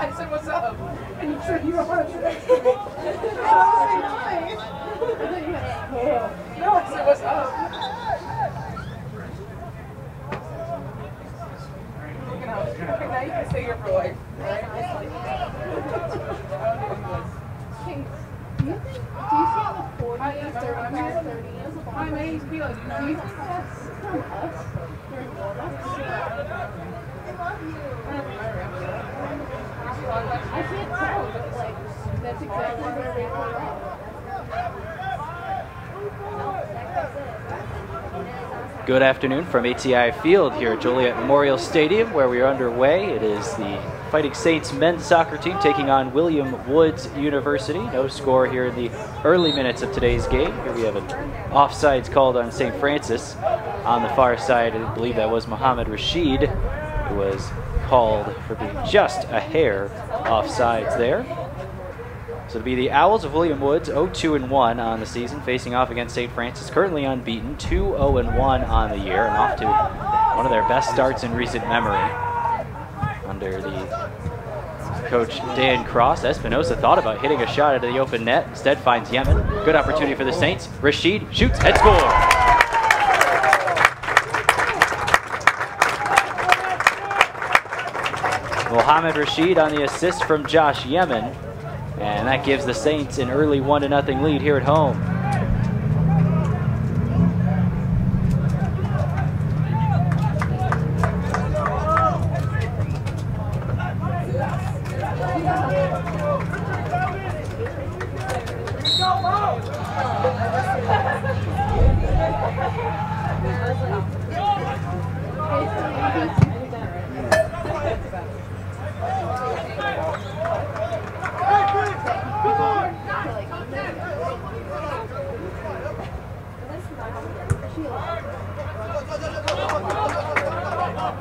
I said, what's up? And you said, you don't want to say that to me. No, I said, what's up? Okay, now you can stay here for life, right? Do you see on the 40 after 30? My name's Mila. Do you think that's from us? I can't tell, but like, that's exactly where we are. Good afternoon from ATI Field here at Joliet Memorial Stadium, where we are underway. It is the Fighting Saints men's soccer team taking on William Woods University. No score here in the early minutes of today's game. Here we have an offsides called on St. Francis. On the far side, I believe that was Mohammed Rashid, who was called for being just a hair offsides there. So it'll be the Owls of William Woods, 0-2-1 on the season, facing off against St. Francis, currently unbeaten, 2-0-1 on the year, and off to one of their best starts in recent memory. Under the coach Dan Cross, Espinosa thought about hitting a shot into the open net, instead finds Yemen. Good opportunity for the Saints. Rashid shoots and scores. Mohammed Rashid on the assist from Josh Yemen, and that gives the Saints an early 1-0 lead here at home.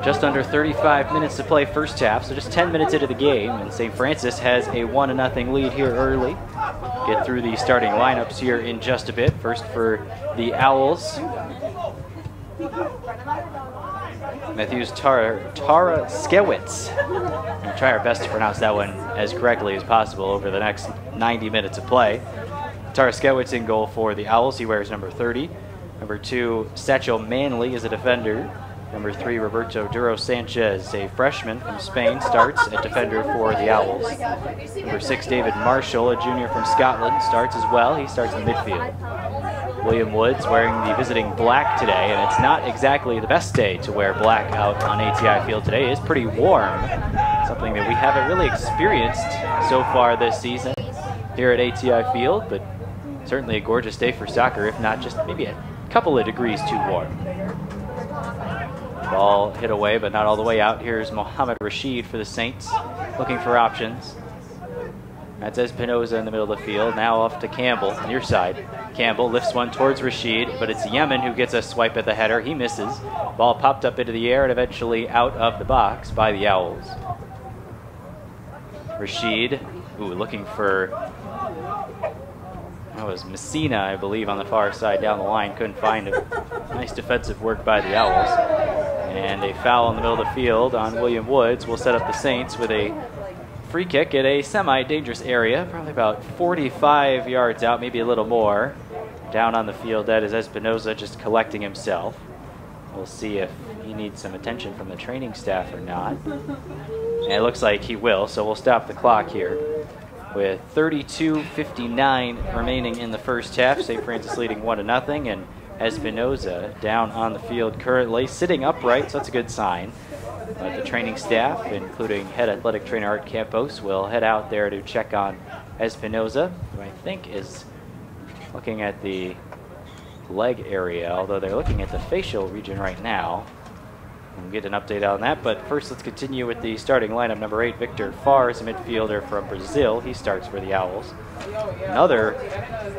Just under 35 minutes to play first half, so just 10 minutes into the game, and St. Francis has a 1-0 lead here early. Get through the starting lineups here in just a bit. First for the Owls, Matthews Skewitz. We'll try our best to pronounce that one as correctly as possible over the next 90 minutes of play. Skewitz in goal for the Owls. He wears number 30. Number 2, Satchel Manley is a defender. Number 3, Roberto Duro Sanchez, a freshman from Spain, starts at defender for the Owls. Number 6, David Marshall, a junior from Scotland, starts as well. He starts in midfield. William Woods wearing the visiting black today, and it's not exactly the best day to wear black out on ATI Field today. It is pretty warm, something that we haven't really experienced so far this season here at ATI Field, but certainly a gorgeous day for soccer, if not just maybe a couple of degrees too warm. Ball hit away, but not all the way out. Here's Mohammed Rashid for the Saints, looking for options. That's Espinoza in the middle of the field. Now off to Campbell, near side. Campbell lifts one towards Rashid, but it's Yemen who gets a swipe at the header. He misses. Ball popped up into the air and eventually out of the box by the Owls. Rashid, looking for, that was Messina, I believe, on the far side down the line. Couldn't find him. Nice defensive work by the Owls. And a foul in the middle of the field on William Woods will set up the Saints with a free kick at a semi-dangerous area, probably about 45 yards out, maybe a little more. Down on the field, that is Espinoza just collecting himself. We'll see if he needs some attention from the training staff or not. And it looks like he will, so we'll stop the clock here. With 32:59 remaining in the first half, St. Francis leading 1-0, and Espinoza down on the field currently, sitting upright, so that's a good sign. But the training staff, including head athletic trainer Art Campos, will head out there to check on Espinoza, who I think is looking at the leg area, although they're looking at the facial region right now. We'll get an update on that, but first let's continue with the starting lineup. Number 8, Victor Farr is a midfielder from Brazil. He starts for the Owls. Another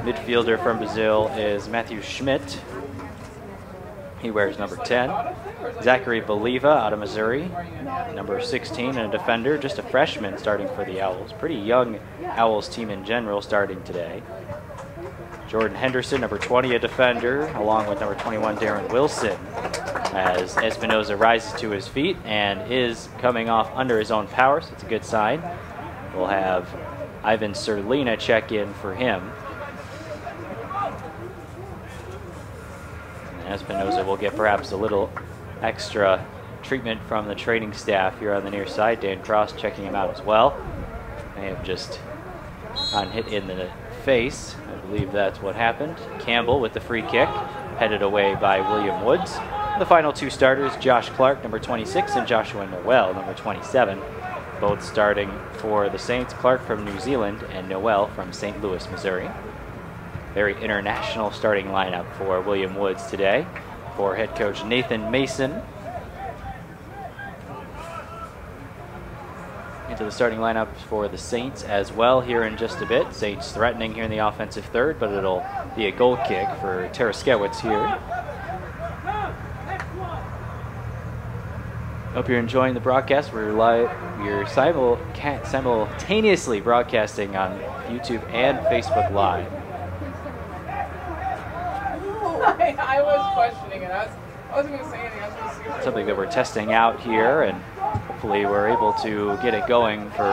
midfielder from Brazil is Matthew Schmidt. He wears number 10. Zachary Boliva out of Missouri, number 16, and a defender, just a freshman starting for the Owls. Pretty young Owls team in general starting today. Jordan Henderson, number 20, a defender, along with number 21, Darren Wilson, as Espinoza rises to his feet and is coming off under his own power, so it's a good sign. We'll have Ivan Serlina check in for him. And Espinoza will get perhaps a little extra treatment from the training staff here on the near side. Dan Cross checking him out as well. May have just gotten hit in the face. I believe that's what happened. Campbell with the free kick, headed away by William Woods. The final two starters, Josh Clark, number 26, and Joshua Noel, number 27, both starting for the Saints. Clark from New Zealand and Noel from St. Louis, Missouri. Very international starting lineup for William Woods today. For head coach Nathan Mason. Into the starting lineup for the Saints as well here in just a bit. Saints threatening here in the offensive third, but it'll be a goal kick for Taraskewicz here. Hope you're enjoying the broadcast. We're simultaneously broadcasting on YouTube and Facebook Live. I was questioning it. I wasn't going to say anything. I was going to see something that we're testing out here, and hopefully we're able to get it going for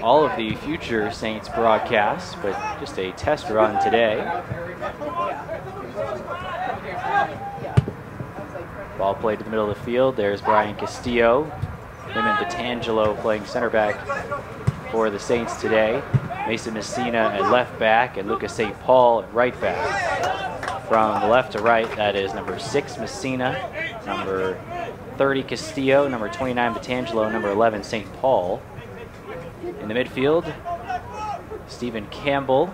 all of the future Saints broadcasts, but just a test run today. Ball played to the middle of the field. There's Brian Castillo. Him and Batangelo playing center back for the Saints today. Mason Messina at left back and Lucas St. Paul at right back. From the left to right, that is number 6 Messina, number 30 Castillo, number 29 Batangelo, number 11 St. Paul. In the midfield, Stephen Campbell,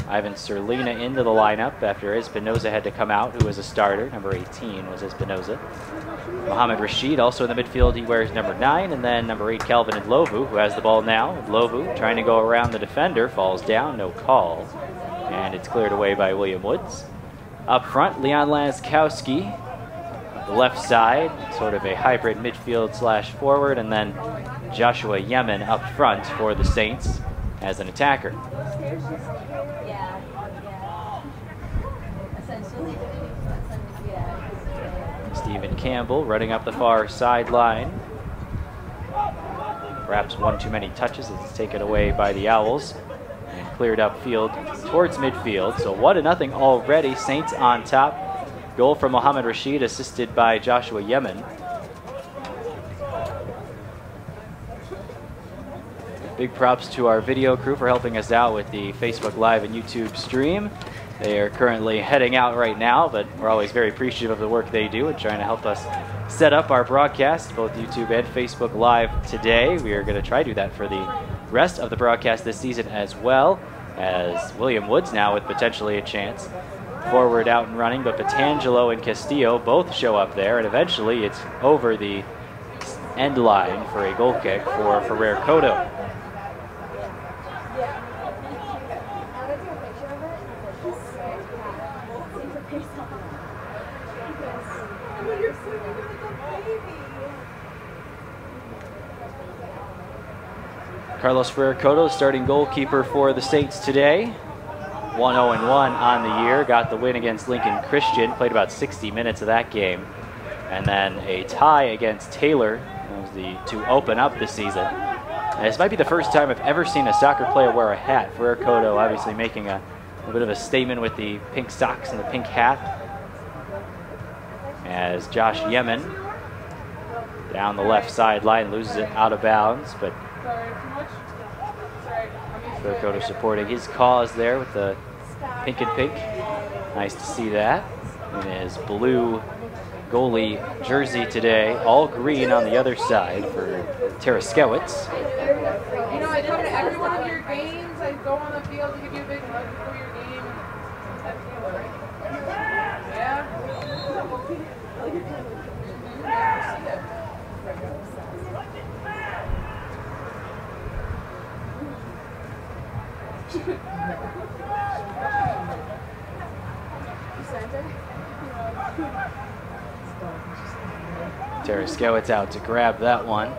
Ivan Serlina into the lineup after Espinoza had to come out, who was a starter. Number 18 was Espinoza. Mohamed Rashid also in the midfield. He wears number 9, and then number 8 Calvin Ndlovu, who has the ball now. Ndlovu trying to go around the defender, falls down, no call, and it's cleared away by William Woods. Up front, Leon Laskowski, the left side, sort of a hybrid midfield slash forward, and then Joshua Yemen up front for the Saints as an attacker. Stephen Campbell running up the far sideline. Perhaps one too many touches. It's taken away by the Owls and cleared upfield towards midfield. So 1-0 already. Saints on top. Goal from Mohamed Rashid, assisted by Joshua Yemen. Big props to our video crew for helping us out with the Facebook Live and YouTube stream. They are currently heading out right now, but we're always very appreciative of the work they do and trying to help us set up our broadcast, both YouTube and Facebook Live today. We are going to try to do that for the rest of the broadcast this season as well, as William Woods now with potentially a chance. Forward out and running, but Batangelo and Castillo both show up there, and eventually it's over the end line for a goal kick for Ferrer Cotto. Carlos Ferrer-Cotto, starting goalkeeper for the Saints today. 1-0-1 on the year. Got the win against Lincoln Christian. Played about 60 minutes of that game. And then a tie against Taylor. That was to open up the season. And this might be the first time I've ever seen a soccer player wear a hat. Ferrer-Cotto obviously making a bit of a statement with the pink socks and the pink hat. As Josh Yemen down the left sideline loses it out of bounds, but Ferrer-Cotto supporting his cause there with the pink and pink. Nice to see that. In his blue goalie jersey today, all green on the other side for Taraskewicz. You know, I come to every one of your games. I go on the field to give you a big hug before your game. Yeah. Taraskewicz out to grab that one.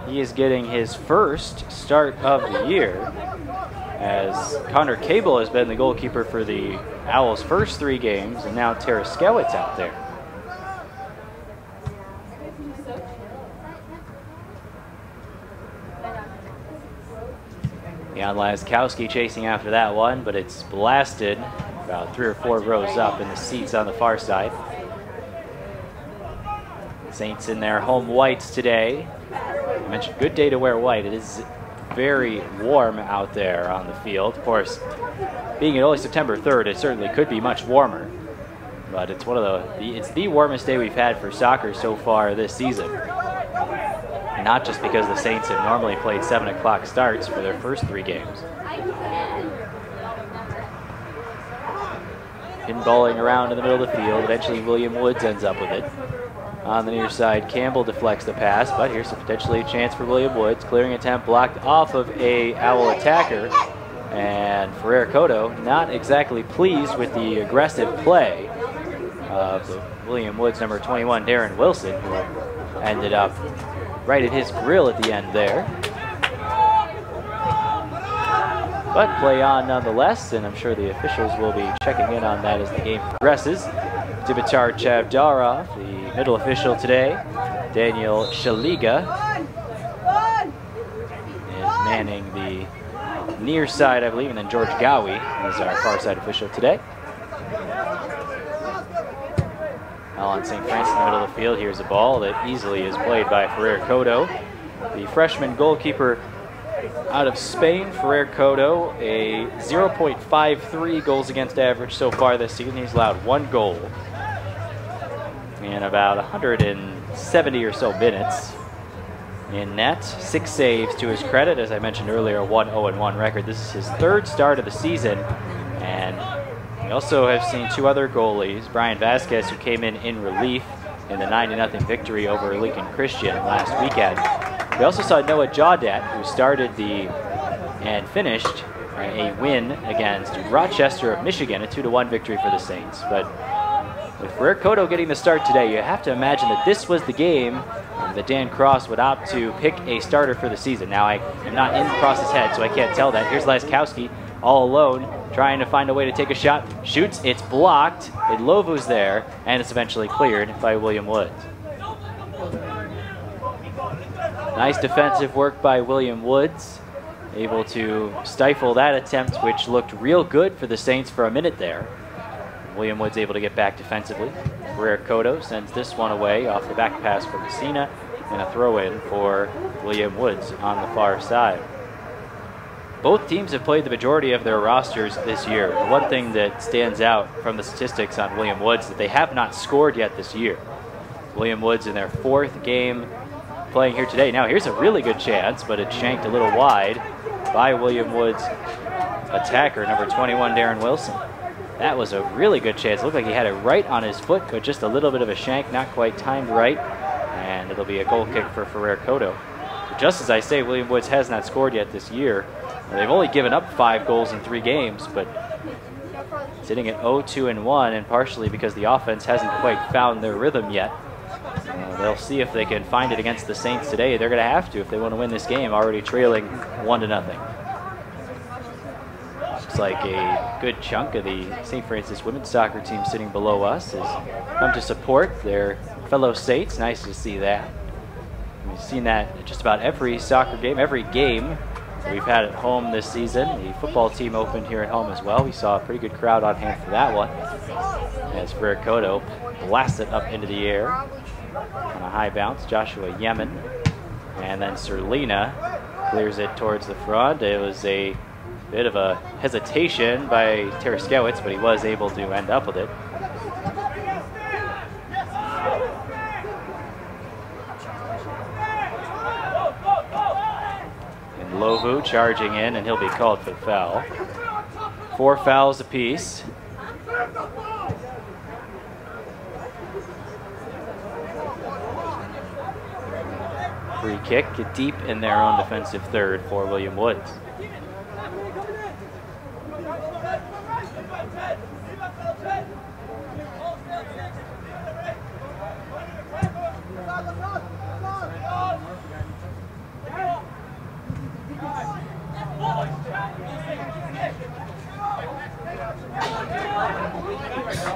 He is getting his first start of the year, as Connor Cable has been the goalkeeper for the Owls' first 3 games, and now Taraskewicz out there. Jan Laskowski chasing after that one, but it's blasted about 3 or 4 rows up in the seats on the far side. Saints in their home whites today. I mentioned good day to wear white. It is very warm out there on the field. Of course, being only September 3rd, it certainly could be much warmer. But it's it's the warmest day we've had for soccer so far this season. And not just because the Saints have normally played 7 o'clock starts for their first 3 games. Pinballing around in the middle of the field. Eventually William Woods ends up with it. On the near side, Campbell deflects the pass, but here's potentially a chance for William Woods. Clearing attempt blocked off of a Owl attacker. And Ferrer-Cotto not exactly pleased with the aggressive play of William Woods, number 21, Darren Wilson, who ended up right at his grill at the end there. But play on nonetheless, and I'm sure the officials will be checking in on that as the game progresses. Dimitar Chavdarov, the middle official today. Daniel Shaliga is manning the near side, I believe, and then George Gowie is our far side official today. Alan St. Francis in the middle of the field. Here's a ball that easily is played by Ferrer-Cotto. The freshman goalkeeper out of Spain, Ferrer-Cotto, a 0.53 goals against average so far this season. He's allowed 1 goal in about 170 or so minutes in net. 6 saves to his credit. As I mentioned earlier, 1-0-1 record. This is his 3rd start of the season, and we also have seen 2 other goalies. Brian Vasquez, who came in relief in the 9-0 victory over Lincoln Christian last weekend. We also saw Noah Jaudet, who started and finished a win against Rochester of Michigan, a 2-1 victory for the Saints. But with Ferrer-Cotto getting the start today, you have to imagine that this was the game that Dan Cross would opt to pick a starter for the season. Now, I am not in Cross's head, so I can't tell that. Here's Laskowski all alone, trying to find a way to take a shot. Shoots, it's blocked. Idlovu's there, and it's eventually cleared by William Woods. Nice defensive work by William Woods, able to stifle that attempt, which looked real good for the Saints for a minute there. William Woods able to get back defensively. Ferrer-Cotto sends this one away off the back pass from Messina, and a throw-in for William Woods on the far side. Both teams have played the majority of their rosters this year. The one thing that stands out from the statistics on William Woods is that they have not scored yet this year. William Woods in their 4th game playing here today. Now here's a really good chance, but it's shanked a little wide by William Woods' attacker, number 21, Darren Wilson. That was a really good chance. It looked like he had it right on his foot, but just a little bit of a shank, not quite timed right, and it'll be a goal kick for Ferrer-Cotto. Just as I say, William Woods has not scored yet this year. They've only given up 5 goals in 3 games, but sitting at 0-2-1, and partially because the offense hasn't quite found their rhythm yet. They'll see if they can find it against the Saints today. They're going to have to if they want to win this game, already trailing 1-0. Looks like a good chunk of the St. Francis women's soccer team sitting below us has come to support their fellow Saints. Nice to see that. We've seen that at just about every soccer game, every game that we've had at home this season. The football team opened here at home as well. We saw a pretty good crowd on hand for that one, as Veracruz blasted up into the air on a high bounce. Joshua Yemen, and then Serlina clears it towards the front. It was a bit of a hesitation by Taraskewicz, but he was able to end up with it. And Lovu charging in, and he'll be called for the foul. 4 fouls apiece. Free kick deep in their own defensive third for William Woods.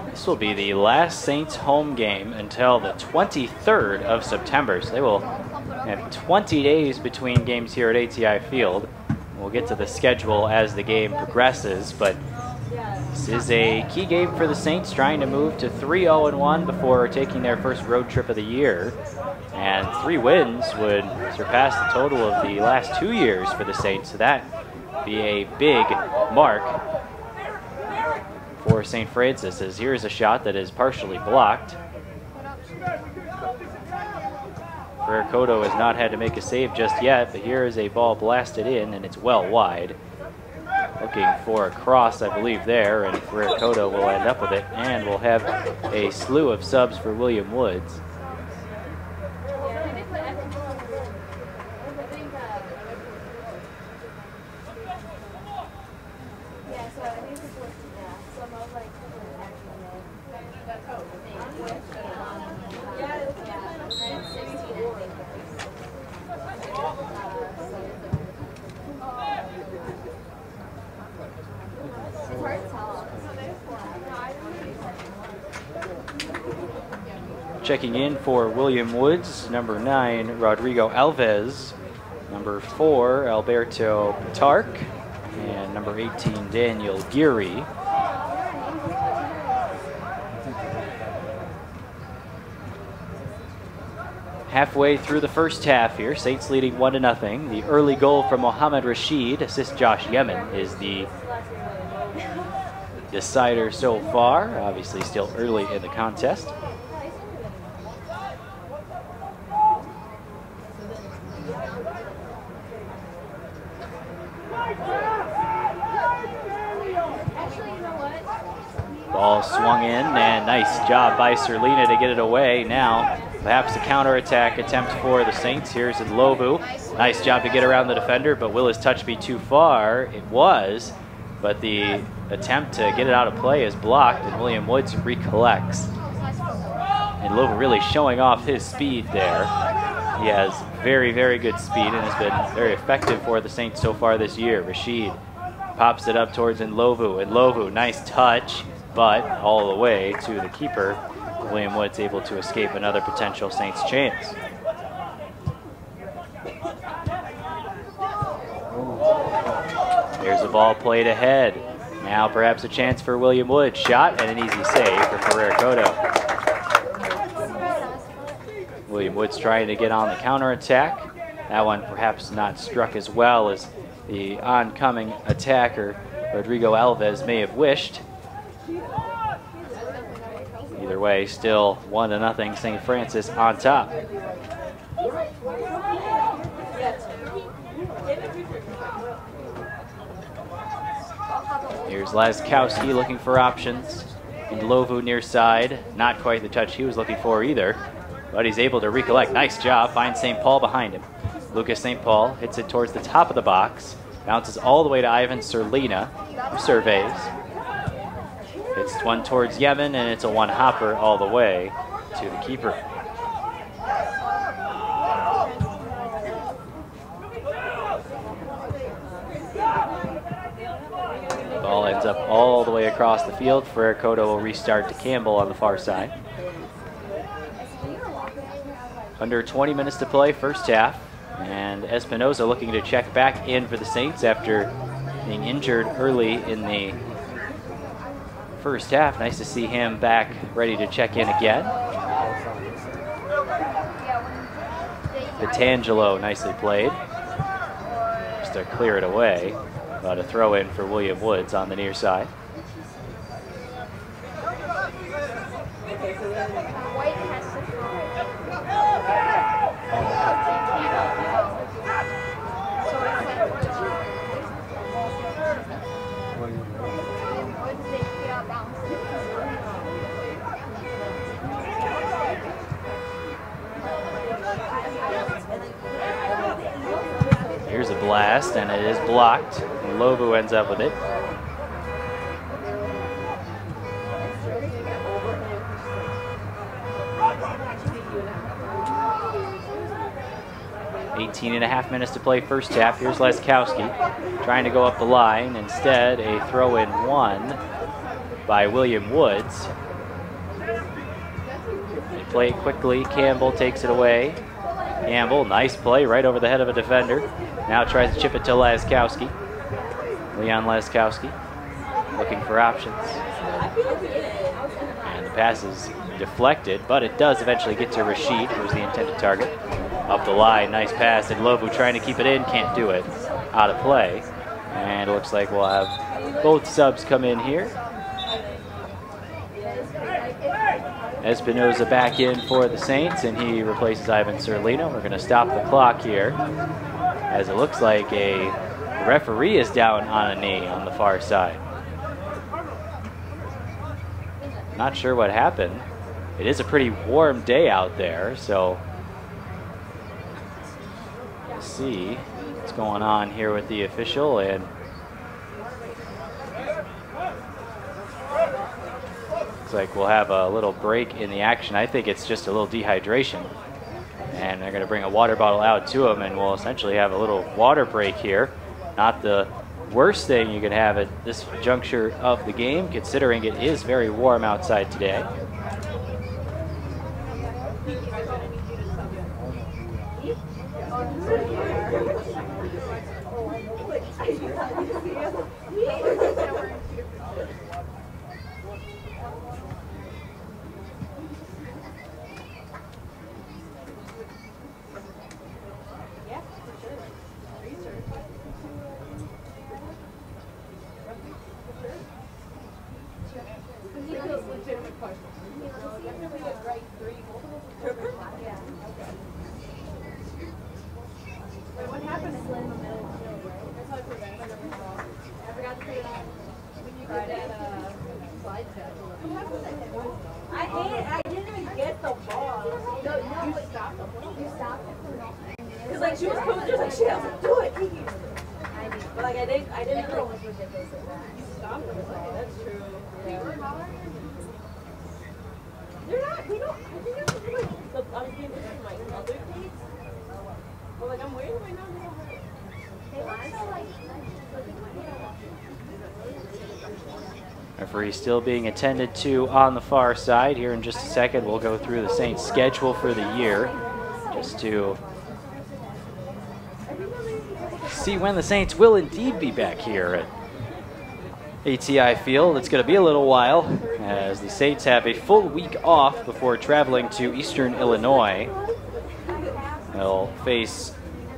This will be the last Saints home game until the 23rd of September. So they will have 20 days between games here at ATI Field. We'll get to the schedule as the game progresses, but this is a key game for the Saints, trying to move to 3-0-1 before taking their first road trip of the year. And 3 wins would surpass the total of the last 2 years for the Saints, so that would be a big mark for St. Francis, as here's a shot that is partially blocked. Veracruz has not had to make a save just yet, but here is a ball blasted in, and it's well wide. Looking for a cross, I believe, there, and Veracruz will end up with it, and we'll have a slew of subs for William Woods. Checking in for William Woods, number 9, Rodrigo Alves, number 4, Alberto Tark, and number 18, Daniel Geary. Halfway through the first half here, Saints leading 1-0. The early goal from Mohamed Rashid, assist Josh Yemen, is the decider so far. Obviously still early in the contest. Ball swung in, and nice job by Serlina to get it away. Now, perhaps a counterattack attempt for the Saints. Here's Lovu. Nice job to get around the defender, but will his touch be too far? It was, but the attempt to get it out of play is blocked, and William Woods recollects. And Lovu really showing off his speed there. He has very, very good speed and has been very effective for the Saints so far this year. Rashid pops it up towards Ndlovu. Ndlovu, nice touch, but all the way to the keeper. William Woods able to escape another potential Saints chance. There's a ball played ahead. Now perhaps a chance for William Woods. Shot and an easy save for Ferrer Cotto. William Woods trying to get on the counterattack. That one perhaps not struck as well as the oncoming attacker, Rodrigo Alves, may have wished. Either way, still 1-0 St. Francis on top. Here's Laskowski looking for options. And Lovu near side. Not quite the touch he was looking for either, but he's able to recollect. Nice job. Finds St. Paul behind him. Lucas St. Paul hits it towards the top of the box. Bounces all the way to Ivan Serlina, who surveys. It's one towards Yemen, and it's a one hopper all the way to the keeper. Ball ends up all the way across the field. Frere Coto will restart to Campbell on the far side. Under 20 minutes to play, first half. And Espinoza looking to check back in for the Saints after being injured early in the first half. Nice to see him back ready to check in again. Petangelo nicely played. Just to clear it away. About a throw in for William Woods on the near side. Here's a blast, and it is blocked. Lovu ends up with it. .5 minutes to play first half. Here's Leskowski trying to go up the line. Instead, a throw-in one by William Woods. They play it quickly. Campbell takes it away. Campbell, nice play right over the head of a defender. Now tries to chip it to Leskowski. Leon Leskowski looking for options. And the pass is deflected, but it does eventually get to Rashid, who's the intended target. Up the line, nice pass, and Lovu trying to keep it in, can't do it. Out of play. And it looks like we'll have both subs come in here. Espinoza back in for the Saints, and he replaces Ivan Serlino. We're going to stop the clock here, as it looks like a referee is down on a knee on the far side. Not sure what happened. It is a pretty warm day out there, so we'll see what's going on here with the official. And looks like we'll have a little break in the action. I think it's just a little dehydration. And they're going to bring a water bottle out to him, and we'll essentially have a little water break here. Not the worst thing you could have at this juncture of the game, considering it is very warm outside today. I didn't even get the ball. No, you stopped the ball. You stopped it. Because like she was coming through, like she has to do it. But like I didn't know it was ridiculous like that. You stopped it. Like, that's true. Yeah. They're not. We don't. I think that's like I was getting this from my other dates. But like I'm wearing right now. They look so like. Referee still being attended to on the far side. Here in just a second, we'll go through the Saints' schedule for the year, just to see when the Saints will indeed be back here at ATI Field. It's going to be a little while, as the Saints have a full week off before traveling to Eastern Illinois. They'll face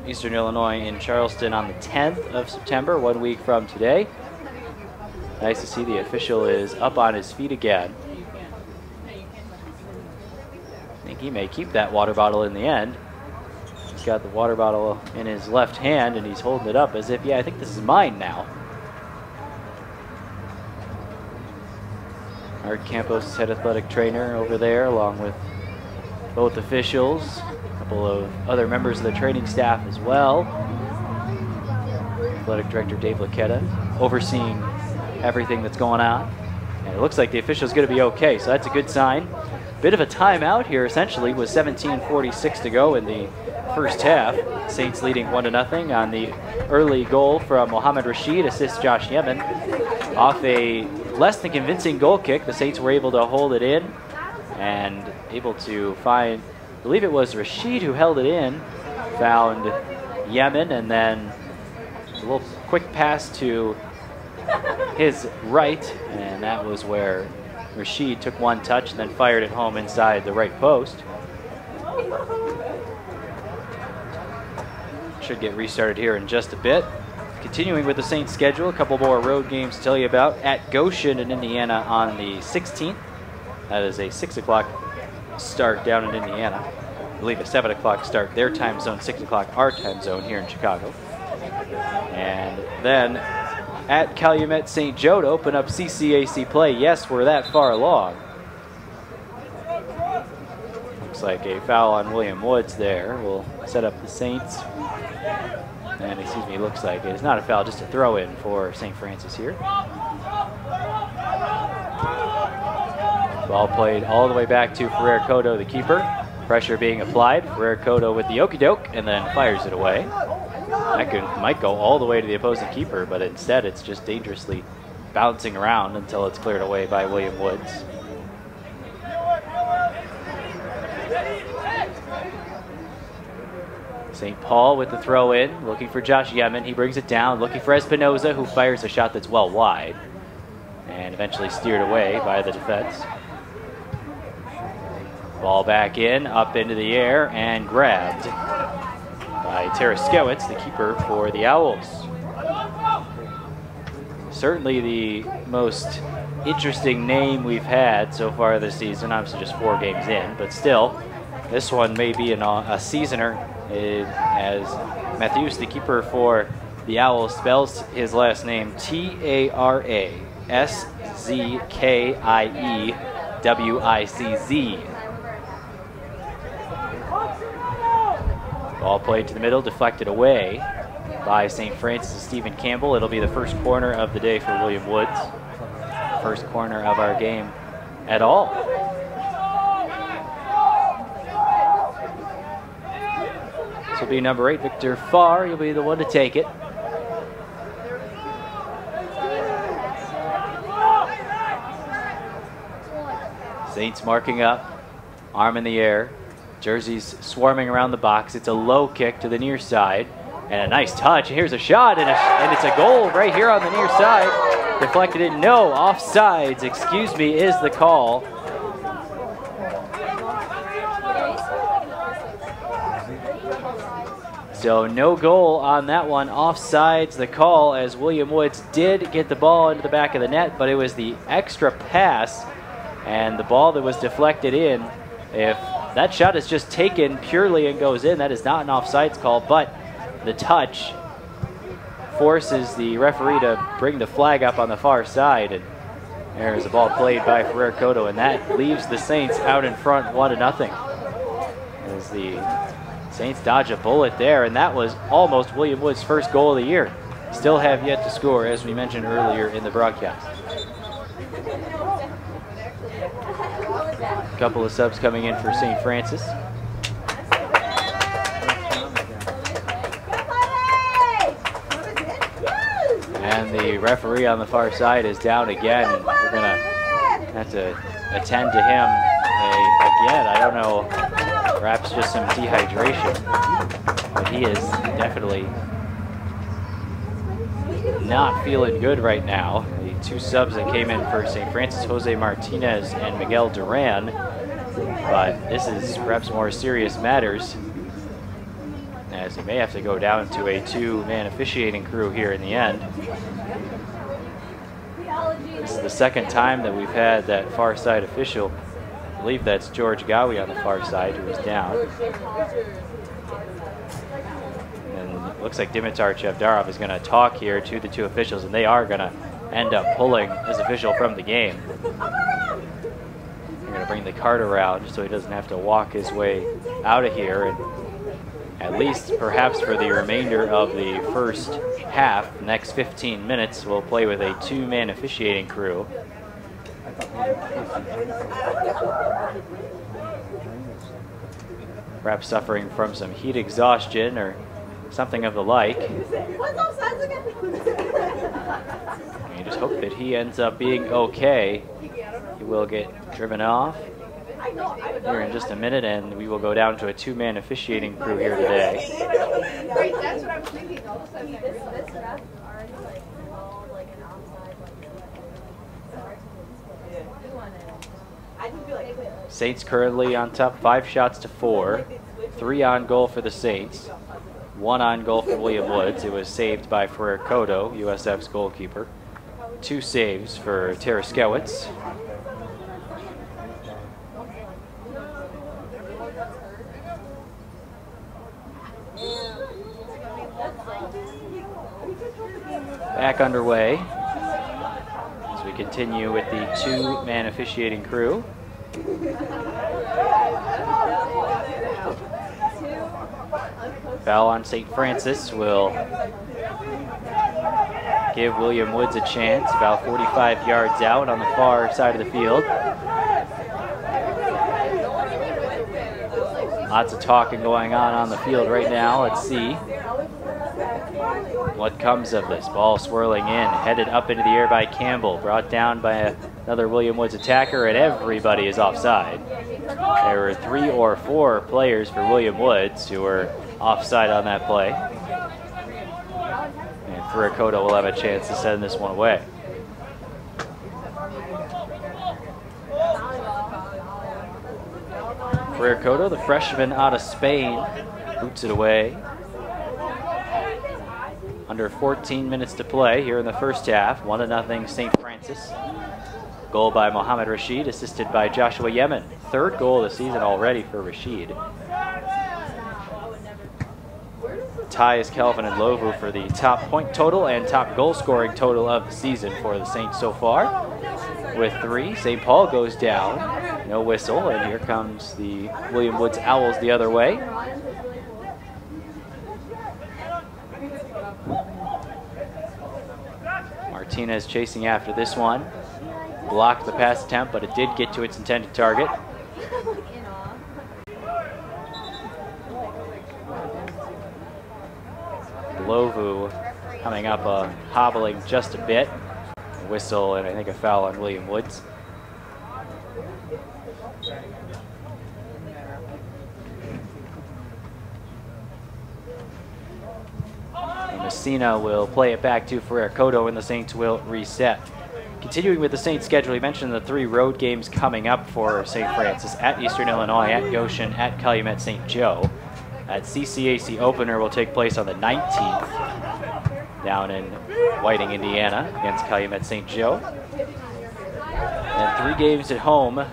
Eastern Illinois in Charleston on the 10th of September, 1 week from today. Nice to see the official is up on his feet again. I think he may keep that water bottle in the end. He's got the water bottle in his left hand, and he's holding it up as if, yeah, I think this is mine now. Art Campos, head athletic trainer over there, along with both officials, a couple of other members of the training staff as well. Athletic director Dave Laquetta overseeing everything that's going on. And it looks like the official's going to be okay, so that's a good sign. Bit of a timeout here, essentially, with 17:46 to go in the first half. Saints leading 1-0 on the early goal from Mohamed Rashid, assists Josh Yemen. Off a less than convincing goal kick, the Saints were able to hold it in and able to find, I believe it was Rashid who held it in, found Yemen, and then a little quick pass to his right, and that was where Rashid took one touch and then fired it home inside the right post. Should get restarted here in just a bit. Continuing with the Saints schedule, a couple more road games to tell you about. At Goshen in Indiana on the 16th. That is a 6 o'clock start down in Indiana. I believe a 7 o'clock start their time zone, 6 o'clock our time zone here in Chicago. And then at Calumet St. Joe to open up CCAC play. Yes, we're that far along. Looks like a foul on William Woods there. We'll set up the Saints. And excuse me, looks like it's not a foul, just a throw in for St. Francis here. Ball played all the way back to Ferrer Cotto, the keeper. Pressure being applied. Ferrer Cotto with the okey-doke and then fires it away. That might go all the way to the opposing keeper, but instead it's just dangerously bouncing around until it's cleared away by William Woods. St. Paul with the throw in, looking for Josh Yemen. He brings it down, looking for Espinoza, who fires a shot that's well wide and eventually steered away by the defense. Ball back in, up into the air, and grabbed by Taraskewicz, the keeper for the Owls. Certainly the most interesting name we've had so far this season. Obviously just 4 games in, but still, this one may be a seasoner, as Matthews, the keeper for the Owls, spells his last name Taraskiewiczz. Ball played to the middle, deflected away by St. Francis' Stephen Campbell. It'll be the first corner of the day for William Woods. First corner of our game at all. This will be number 8, Victor Farr. You'll be the one to take it. Saints marking up, arm in the air. Jerseys swarming around the box. It's a low kick to the near side. And a nice touch. Here's a shot, and it's a goal right here on the near side. Deflected in. No, offsides, excuse me, is the call. So no goal on that one. Offsides the call, as William Woods did get the ball into the back of the net, but it was the extra pass and the ball that was deflected in. If that shot is just taken purely and goes in, that is not an offsides call, but the touch forces the referee to bring the flag up on the far side, and there's a ball played by Ferrer Cotto, and that leaves the Saints out in front 1-0. As the Saints dodge a bullet there, and that was almost William Woods' first goal of the year. Still have yet to score, as we mentioned earlier in the broadcast. A couple of subs coming in for St. Francis. And the referee on the far side is down again, and we're going to have to attend to him again. I don't know, perhaps just some dehydration, but he is definitely not feeling good right now. The 2 subs that came in for St. Francis, Jose Martinez and Miguel Duran, but this is perhaps more serious matters, as he may have to go down to a 2-man officiating crew here in the end. This is the second time that we've had that far side official. I believe that's George Gowie on the far side who is down. And it looks like Dimitar Chevdarov is going to talk here to the 2 officials, and they are going to end up pulling this official from the game. They're going to bring the cart around so he doesn't have to walk his way out of here. And at least perhaps for the remainder of the first half, the next 15 minutes, we'll play with a 2-man officiating crew. Perhaps suffering from some heat exhaustion or something of the like. You just hope that he ends up being okay. He will get driven off here in just a minute, and we will go down to a two-man officiating crew here today. Right, that's what I'm thinking. All of a sudden, This ref already called like an offside. Saints currently on top, 5 shots to 4. 3 on goal for the Saints. 1 on goal for William Woods. It was saved by Ferrer Cotto, USF's goalkeeper. 2 saves for Tara Skewitz. Back underway as we continue with the two-man officiating crew. Foul on St. Francis will give William Woods a chance, about 45 yards out on the far side of the field. Lots of talking going on the field right now. Let's see what comes of this. Ball swirling in, headed up into the air by Campbell, brought down by another William Woods attacker, and everybody is offside. There were 3 or 4 players for William Woods who were offside on that play. And Ferrer Cotto will have a chance to send this one away. Ferrer Cotto, the freshman out of Spain, boots it away. Under 14 minutes to play here in the first half. 1-0 St. Francis. Goal by Mohamed Rashid, assisted by Joshua Yemen. 3rd goal of the season already for Rashid. Ties Kelvin and Lovu for the top point total and top goal scoring total of the season for the Saints so far. With 3, St. Paul goes down. No whistle, and here comes the William Woods Owls the other way. Martinez chasing after this one. Blocked the pass attempt, but it did get to its intended target. Lovu coming up, hobbling just a bit. A whistle and I think a foul on William Woods. And Messina will play it back to Ferrer Cotto, and the Saints will reset. Continuing with the Saints schedule, you mentioned the 3 road games coming up for St. Francis: at Eastern Illinois, at Goshen, at Calumet St. Joe. That CCAC opener will take place on the 19th down in Whiting, Indiana against Calumet St. Joe. And 3 games at home: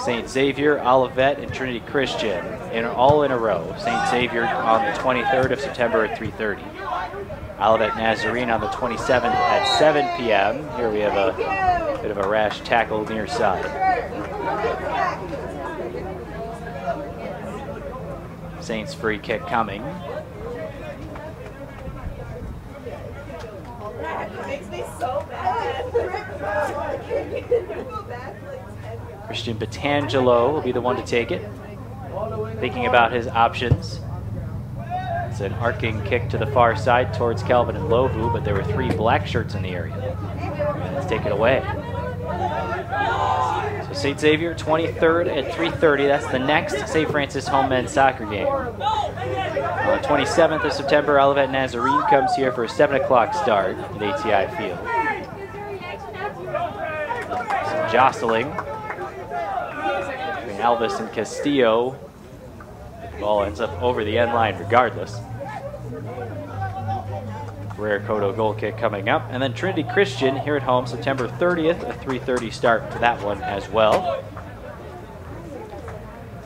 St. Xavier, Olivet, and Trinity Christian, all in a row. St. Xavier on the 23rd of September at 3:30. Olivet Nazarene on the 27th at 7 p.m. Here we have a bit of a rash tackle near side. Saints free kick coming. It makes me so bad. Christian Petangelo will be the one to take it. Thinking about his options. It's an arcing kick to the far side towards Kelvin and Lovu, but there were 3 black shirts in the area. Let's take it away. So St. Xavier, 23rd at 3:30. That's the next St. Francis home men's soccer game. On the 27th of September, Olivet Nazarene comes here for a 7 o'clock start at ATI Field. Some jostling between Alvis and Castillo. The ball ends up over the end line regardless. Ferrer Cotto goal kick coming up. And then Trinity Christian here at home, September 30th, a 3:30 start for that one as well.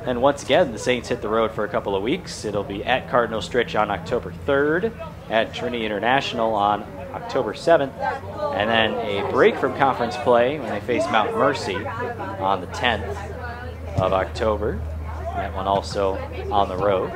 And once again, the Saints hit the road for a couple of weeks. It'll be at Cardinal Stritch on October 3rd, at Trinity International on October 7th, and then a break from conference play when they face Mount Mercy on the 10th of October. That one also on the road.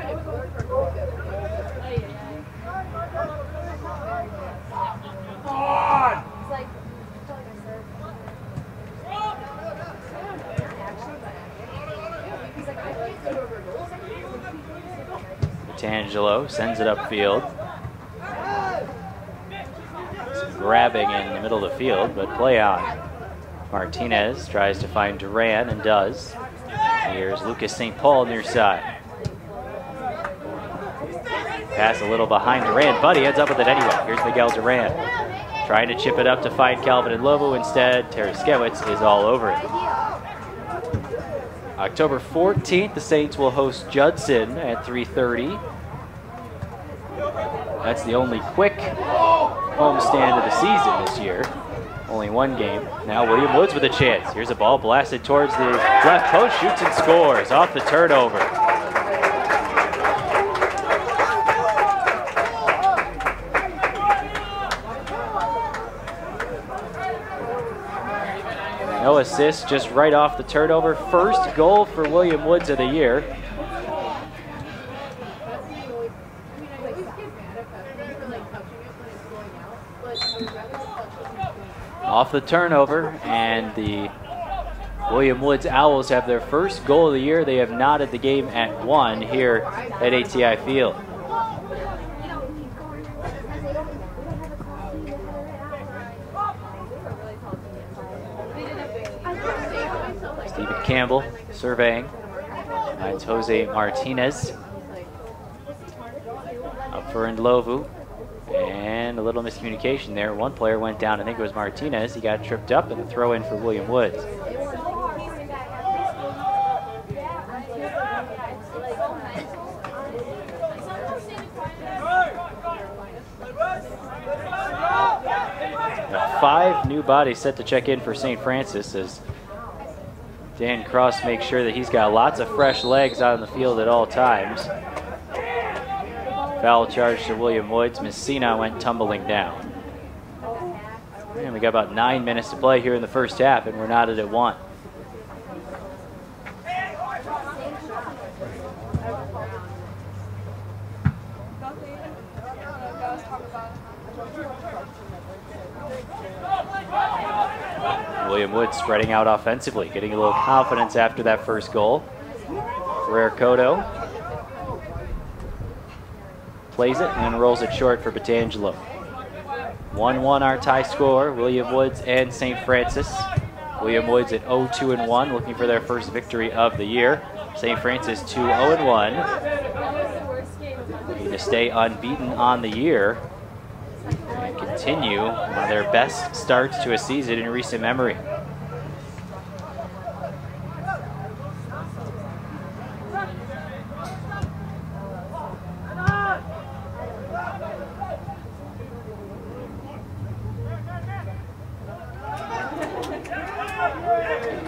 Batangelo sends it upfield. Some grabbing in the middle of the field, but play on. Martinez tries to find Duran and does. Here's Lucas St. Paul near side. Pass a little behind Duran, but he ends up with it anyway. Here's Miguel Duran trying to chip it up to find Calvin and Lovu. Instead, Taraskiewicz is all over it. October 14th, the Saints will host Judson at 3:30. That's the only quick homestand of the season this year. Only one game. Now William Woods with a chance. Here's a ball blasted towards the left post, shoots and scores off the turnover. No assists, just right off the turnover. First goal for William Woods of the year. Off the turnover, and the William Woods Owls have their first goal of the year. They have knotted the game at 1 here at ATI Field. Stephen Campbell surveying. Finds Jose Martinez. Up for Ndlovu. And a little miscommunication there. One player went down, I think it was Martinez. He got tripped up, and a throw in for William Woods. Now 5 new bodies set to check in for St. Francis as Dan Cross makes sure that he's got lots of fresh legs out on the field at all times. Foul charge to William Woods. Messina went tumbling down. And we got about 9 minutes to play here in the first half, and we're knotted at 1. William Woods spreading out offensively, getting a little confidence after that first goal. Rare Cotto plays it and rolls it short for Batangelo. 1-1 our tie score, William Woods and St. Francis. William Woods at 0-2-1, looking for their first victory of the year. St. Francis 2-0-1. Looking to stay unbeaten on the year and continue one of their best starts to a season in recent memory.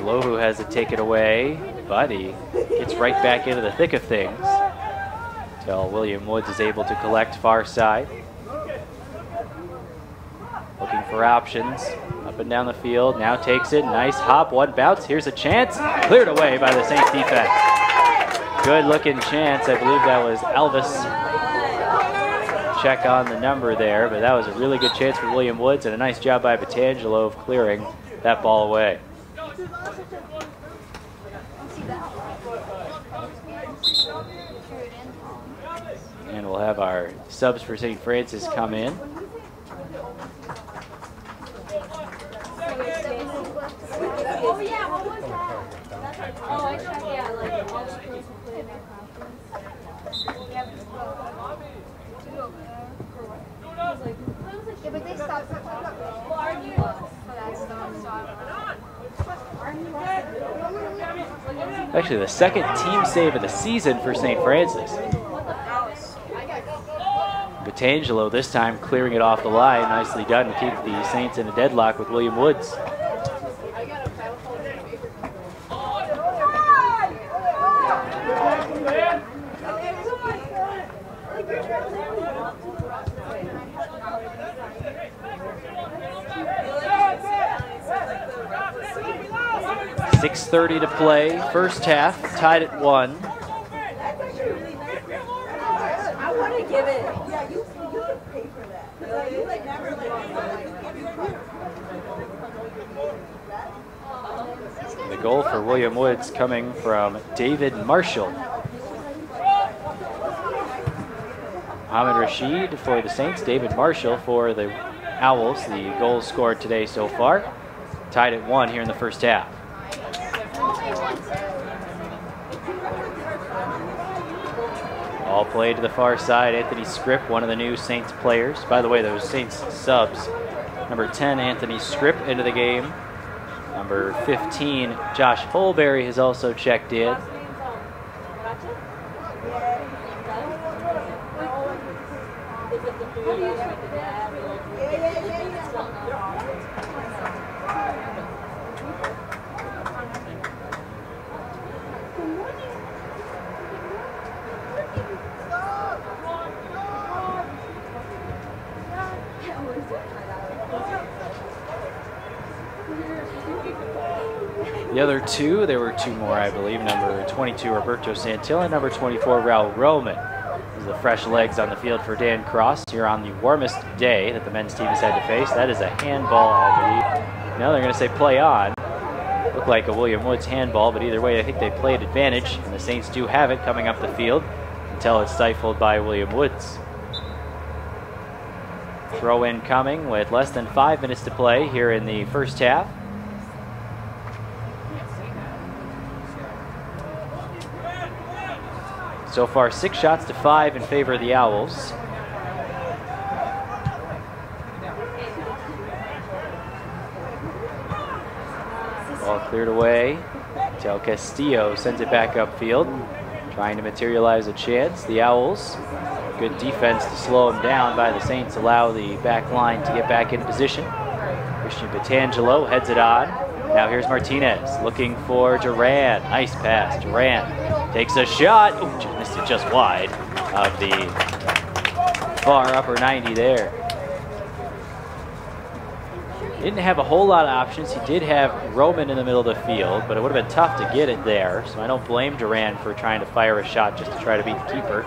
Lovu has to take it away, but he gets right back into the thick of things until William Woods is able to collect far side. Looking for options up and down the field. Now takes it. Nice hop. One bounce. Here's a chance. Cleared away by the Saints defense. Good looking chance. I believe that was Elvis. Check on the number there, but that was a really good chance for William Woods, and a nice job by Batangelo of clearing that ball away. And we'll have our subs for St. Francis come in. Oh yeah, what was that? Oh, I checked, yeah, like all the girls who play in their conference. Yeah, but they stopped. Actually, the second team save of the season for St. Francis. Batangelo this time clearing it off the line. Nicely done to keep the Saints in a deadlock with William Woods. .6:30 to play, first half, tied at 1. I want to give it. Yeah, you can pay for that. You like never The goal for William Woods coming from David Marshall. Mohamed Rashid for the Saints, David Marshall for the Owls. The goals scored today so far. Tied at 1 here in the first half. All play to the far side. Anthony Scripp, one of the new Saints players. By the way, those Saints subs. Number 10, Anthony Scripp into the game. Number 15, Josh Holberry has also checked in. The other two, there were two more, I believe. Number 22, Roberto Santilla, and number 24, Raul Roman. These are the fresh legs on the field for Dan Cross here on the warmest day that the men's team has had to face. That is a handball, I believe. Now they're going to say play on. Looked like a William Woods handball, but either way, I think they played advantage, and the Saints do have it coming up the field until it's stifled by William Woods. Throw in coming with less than 5 minutes to play here in the first half. So far, 6 shots to 5 in favor of the Owls. Ball cleared away. Del Castillo sends it back upfield, trying to materialize a chance. The Owls, good defense to slow them down by the Saints, allow the back line to get back in position. Christian Petangelo heads it on. Now here's Martinez looking for Duran. Nice pass. Duran takes a shot. Ooh, just missed it just wide of the far upper 90 there. Didn't have a whole lot of options. He did have Roman in the middle of the field, but it would have been tough to get it there. So I don't blame Duran for trying to fire a shot just to try to beat the keeper.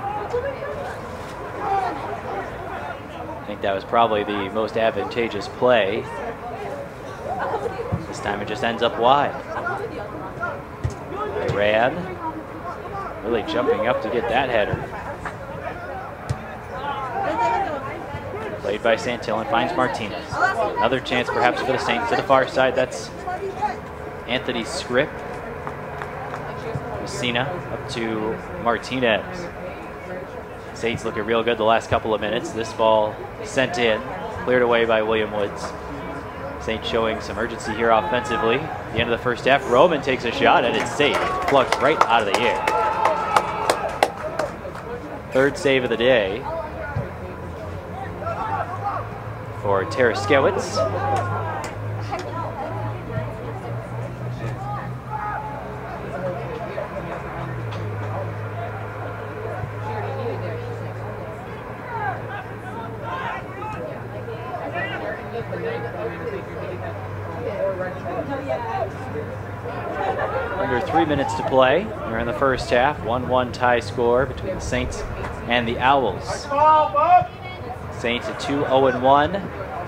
I think that was probably the most advantageous play. This time it just ends up wide. Duran really jumping up to get that header. Played by Santillan and finds Martinez. Another chance perhaps for the Saints to the far side. That's Anthony Scripp. Messina up to Martinez. Saints looking real good the last couple of minutes. This ball sent in, cleared away by William Woods. Saints showing some urgency here offensively. At the end of the first half, Roman takes a shot and it's safe. Plucked right out of the air. Third save of the day for Taraskewicz. Under 3 minutes to play. We're in the first half. 1-1 tie score between the Saints and the Owls. Saints at 2-0-1.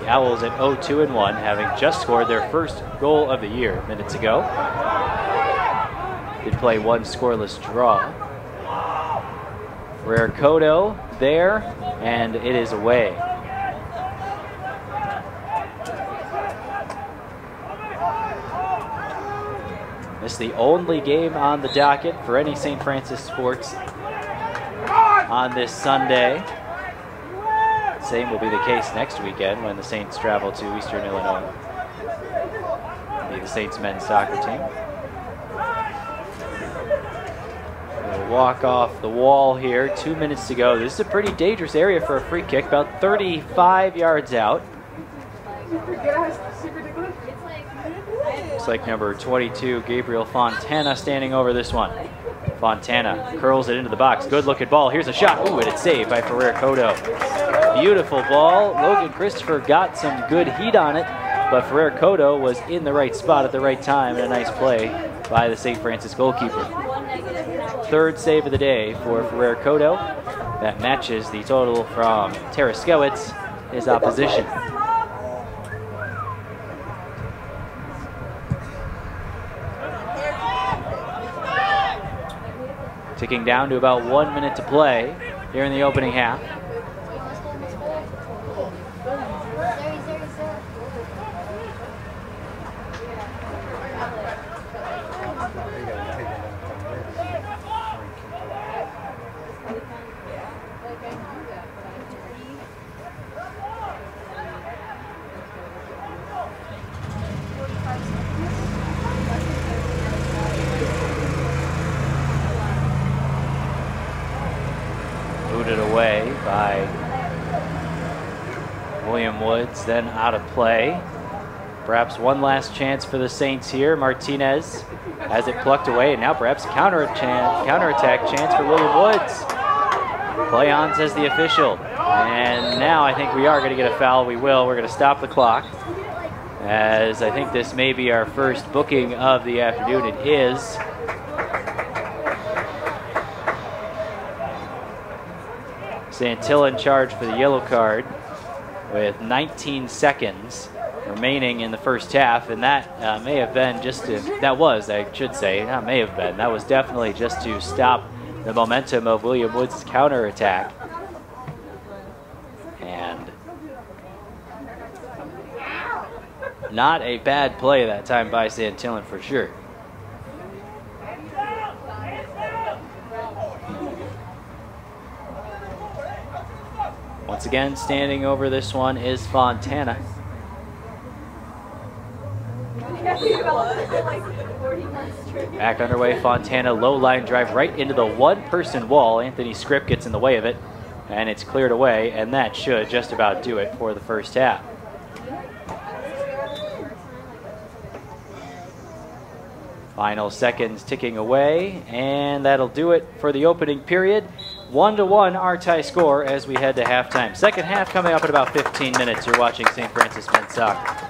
The Owls at 0-2-1, having just scored their first goal of the year minutes ago. Did play one scoreless draw. Rare Kodo there, and it is away. This is the only game on the docket for any St. Francis sports on this Sunday. Same will be the case next weekend when the Saints travel to Eastern Illinois. It'll be the Saints men's soccer team. We'll walk off the wall here. 2 minutes to go. This is a pretty dangerous area for a free kick, about 35 yards out. Looks like number 22, Gabriel Fontana, standing over this one. Fontana curls it into the box. Good looking ball. Here's a shot. Ooh, and it's saved by Ferrer Kodo. Beautiful ball. Logan Christopher got some good heat on it, but Ferrer Kodo was in the right spot at the right time, and a nice play by the St. Francis goalkeeper. Third save of the day for Ferrer Kodo. That matches the total from Taraskewicz, his opposition. Ticking down to about 1 minute to play here in the opening half. Woods, then out of play. Perhaps one last chance for the Saints here. Martinez has it plucked away, and now perhaps a counterattack chance for William Woods. Play on, says the official. And now I think we are going to get a foul. We will. We're going to stop the clock, as I think this may be our first booking of the afternoon. It is. Santillan charged for the yellow card with 19 seconds remaining in the first half, and that may have been just to, that was definitely just to stop the momentum of William Woods' counterattack. And not a bad play that time by Santillan for sure. Once again, standing over this one is Fontana. Back underway, Fontana, low line drive right into the one-person wall. Anthony Scripp gets in the way of it, and it's cleared away, and that should just about do it for the first half. Final seconds ticking away, and that'll do it for the opening period. 1-1 our tie score as we head to halftime. Second half coming up in about 15 minutes. You're watching St. Francis Men's Soccer.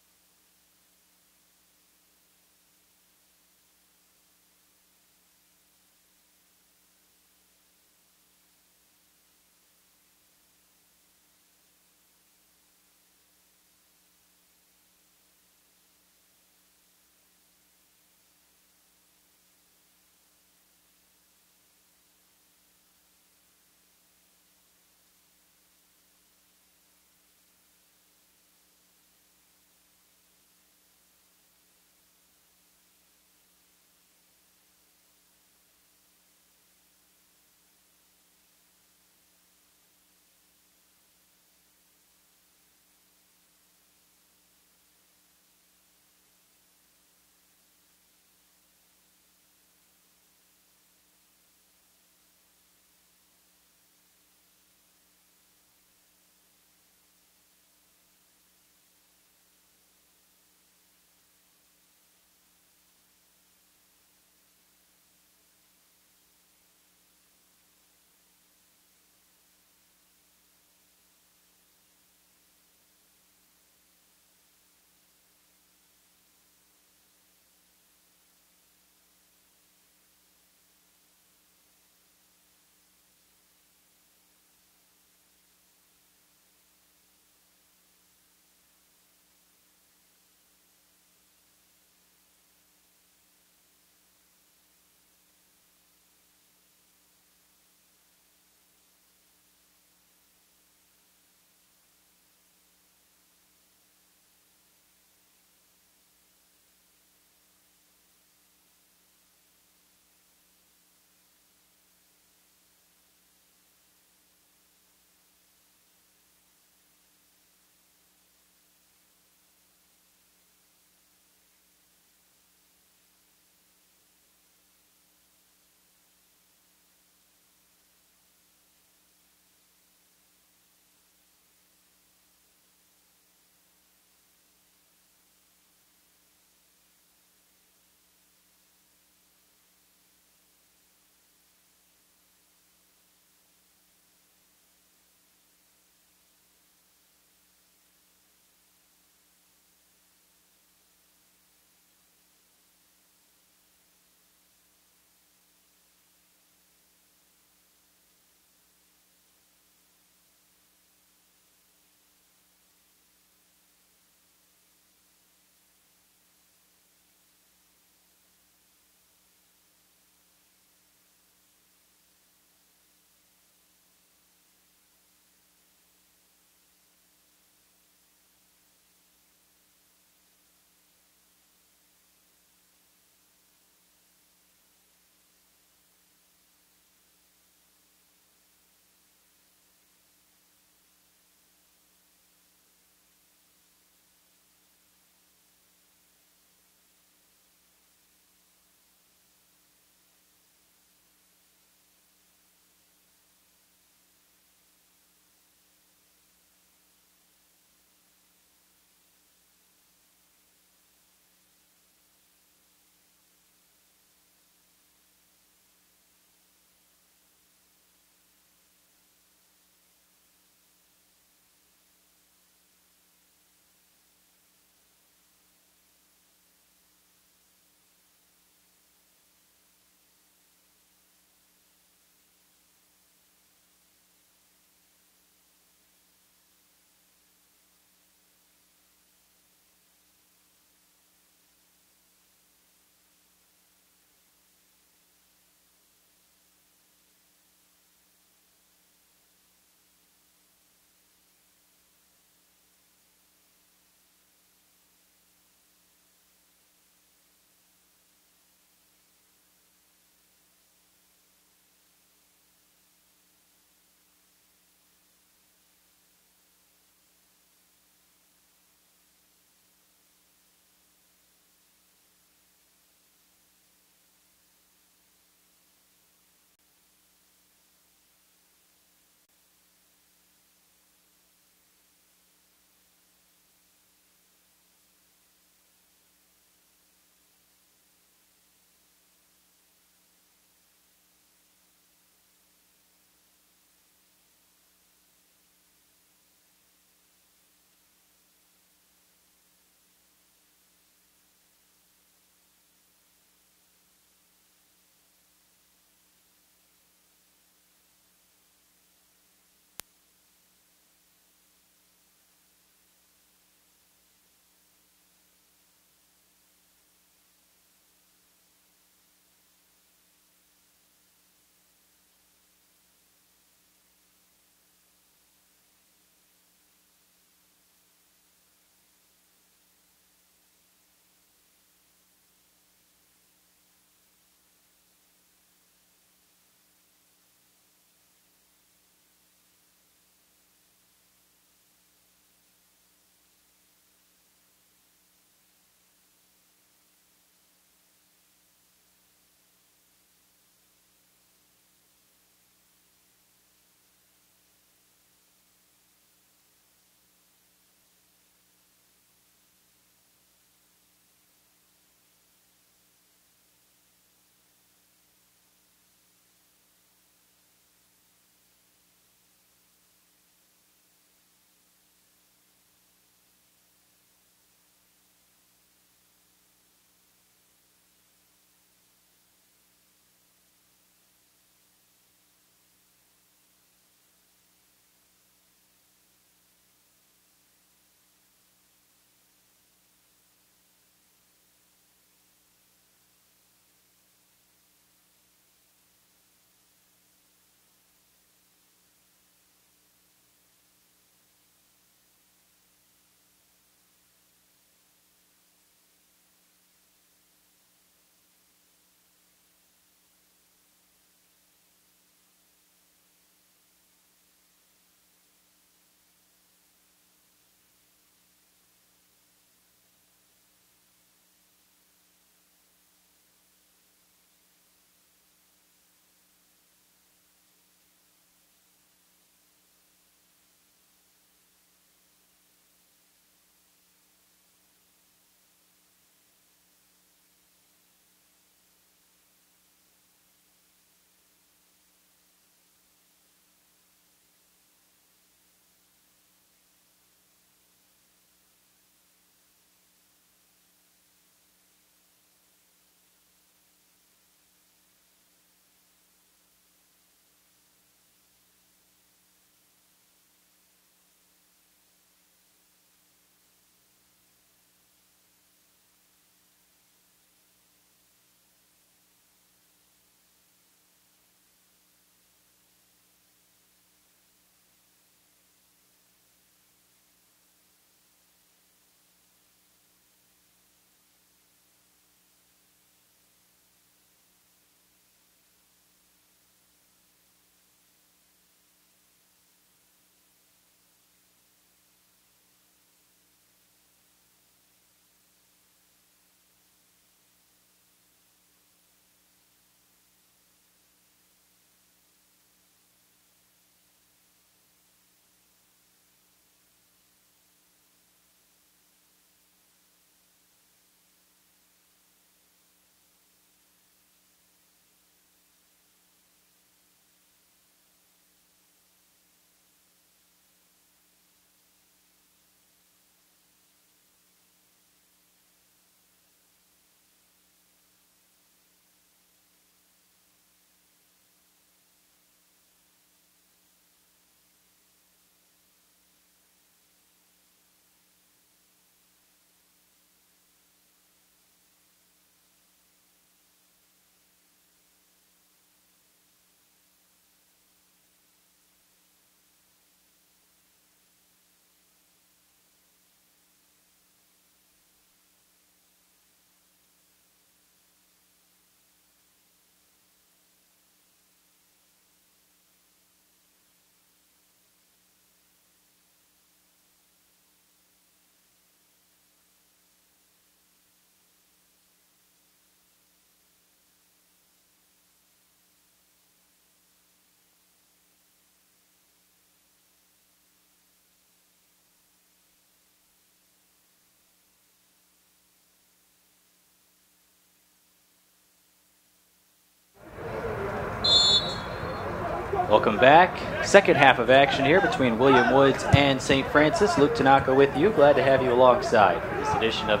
Welcome back. Second half of action here between William Woods and St. Francis. Luke Tanaka with you. Glad to have you alongside for this edition of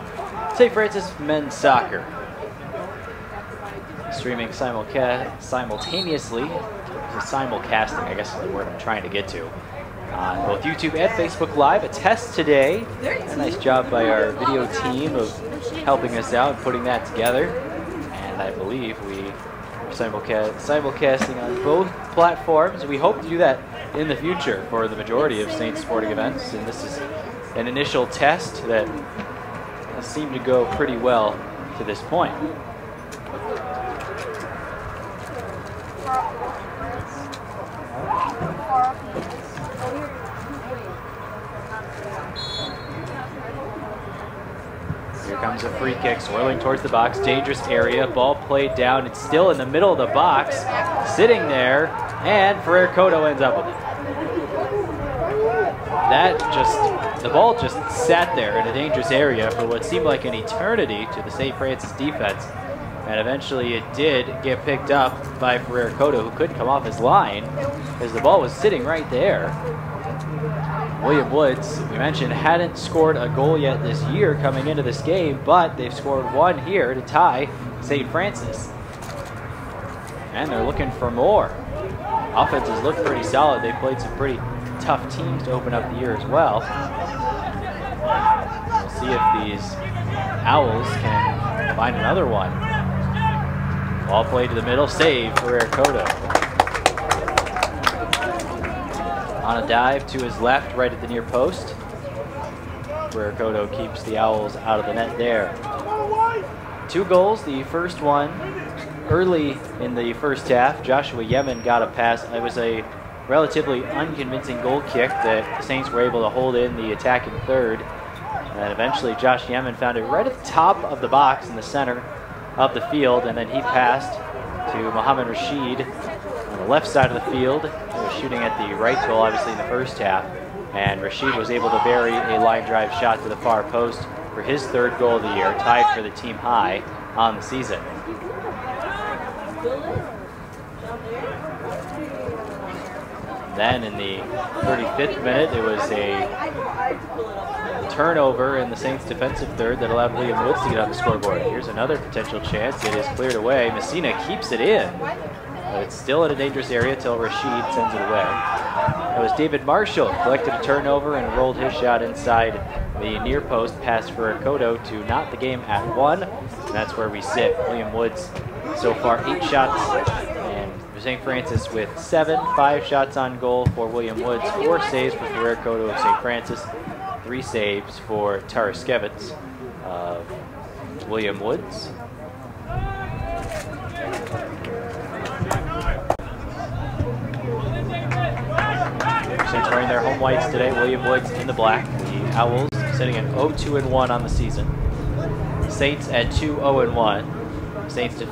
St. Francis Men's Soccer. Streaming simultaneously, simulcasting, I guess is the word I'm trying to get to, on both YouTube and Facebook Live. A test today. A nice job by our video team of helping us out and putting that together. And I believe we are simulcasting on both platforms. We hope to do that in the future for the majority of Saints sporting events. And this is an initial test that has seemed to go pretty well to this point. Here comes a free kick, swirling towards the box, dangerous area, ball played down, it's still in the middle of the box, sitting there, and Ferrer Cotto ends up with it. The ball just sat there in a dangerous area for what seemed like an eternity to the St. Francis defense, and eventually it did get picked up by Ferrer Cotto, who couldn't come off his line, as the ball was sitting right there. William Woods, we mentioned, hadn't scored a goal yet this year coming into this game, but they've scored one here to tie St. Francis. And they're looking for more. Offenses look pretty solid. They played some pretty tough teams to open up the year as well. We'll see if these Owls can find another one. Ball played to the middle, save for Ferrer Cotto. On a dive to his left, right at the near post. Ferrer Cotto keeps the Owls out of the net there. 2 goals, the first one early in the first half. Joshua Yemen got a pass. It was a relatively unconvincing goal kick that the Saints were able to hold in the attacking third. And eventually Josh Yemen found it right at the top of the box in the center of the field, and then he passed to Mohammed Rashid on the left side of the field. He was shooting at the right goal, obviously, in the first half, and Rashid was able to bury a line drive shot to the far post for his 3rd goal of the year, tied for the team high on the season. Then in the 35th minute, it was a turnover in the Saints' defensive third that allowed William Woods to get on the scoreboard. Here's another potential chance. It is cleared away. Messina keeps it in, but it's still in a dangerous area until Rashid sends it away. It was David Marshall collected a turnover and rolled his shot inside the near post, past Ferrer Cotto to knot the game at 1. And that's where we sit. William Woods so far 8 shots, and St. Francis with 7, 5 shots on goal for William Woods, 4 saves for Ferrer Cotto of St. Francis, 3 saves for Taraskevitz of William Woods. Saints wearing their home whites today. William Woods in the black. The Owls sitting at 0-2-1 on the season. Saints at 2-0-1. Saints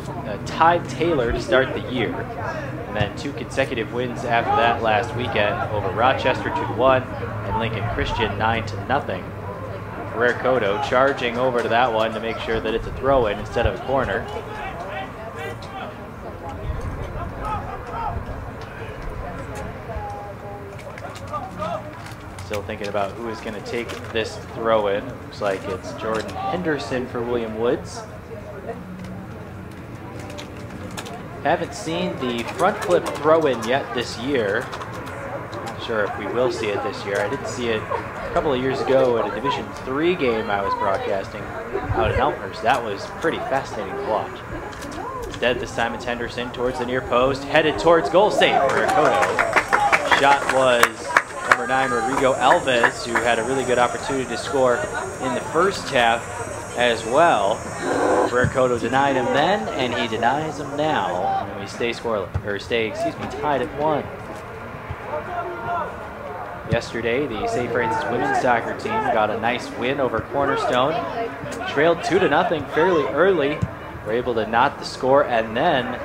tied Taylor to start the year, and then 2 consecutive wins after that last weekend over Rochester 2-1 and Lincoln Christian 9-0. Ferrer Cotto charging over to that one to make sure that it's a throw-in instead of a corner. Still thinking about who is going to take this throw-in. Looks like it's Jordan Henderson for William Woods. Haven't seen the front flip throw-in yet this year. Not sure if we will see it this year. I did see it a couple of years ago at a Division III game I was broadcasting out in Elmhurst. That was pretty fascinating to watch. Instead, this time it's Henderson towards the near post, headed towards goal, save for Cotto. Shot was number 9, Rodrigo Alves, who had a really good opportunity to score in the first half as well. Ferrer Cotto denied him then, and he denies him now. And we stay tied at 1. Yesterday, the St. Francis women's soccer team got a nice win over Cornerstone. Trailed 2-0 fairly early. Were able to knot the score, and then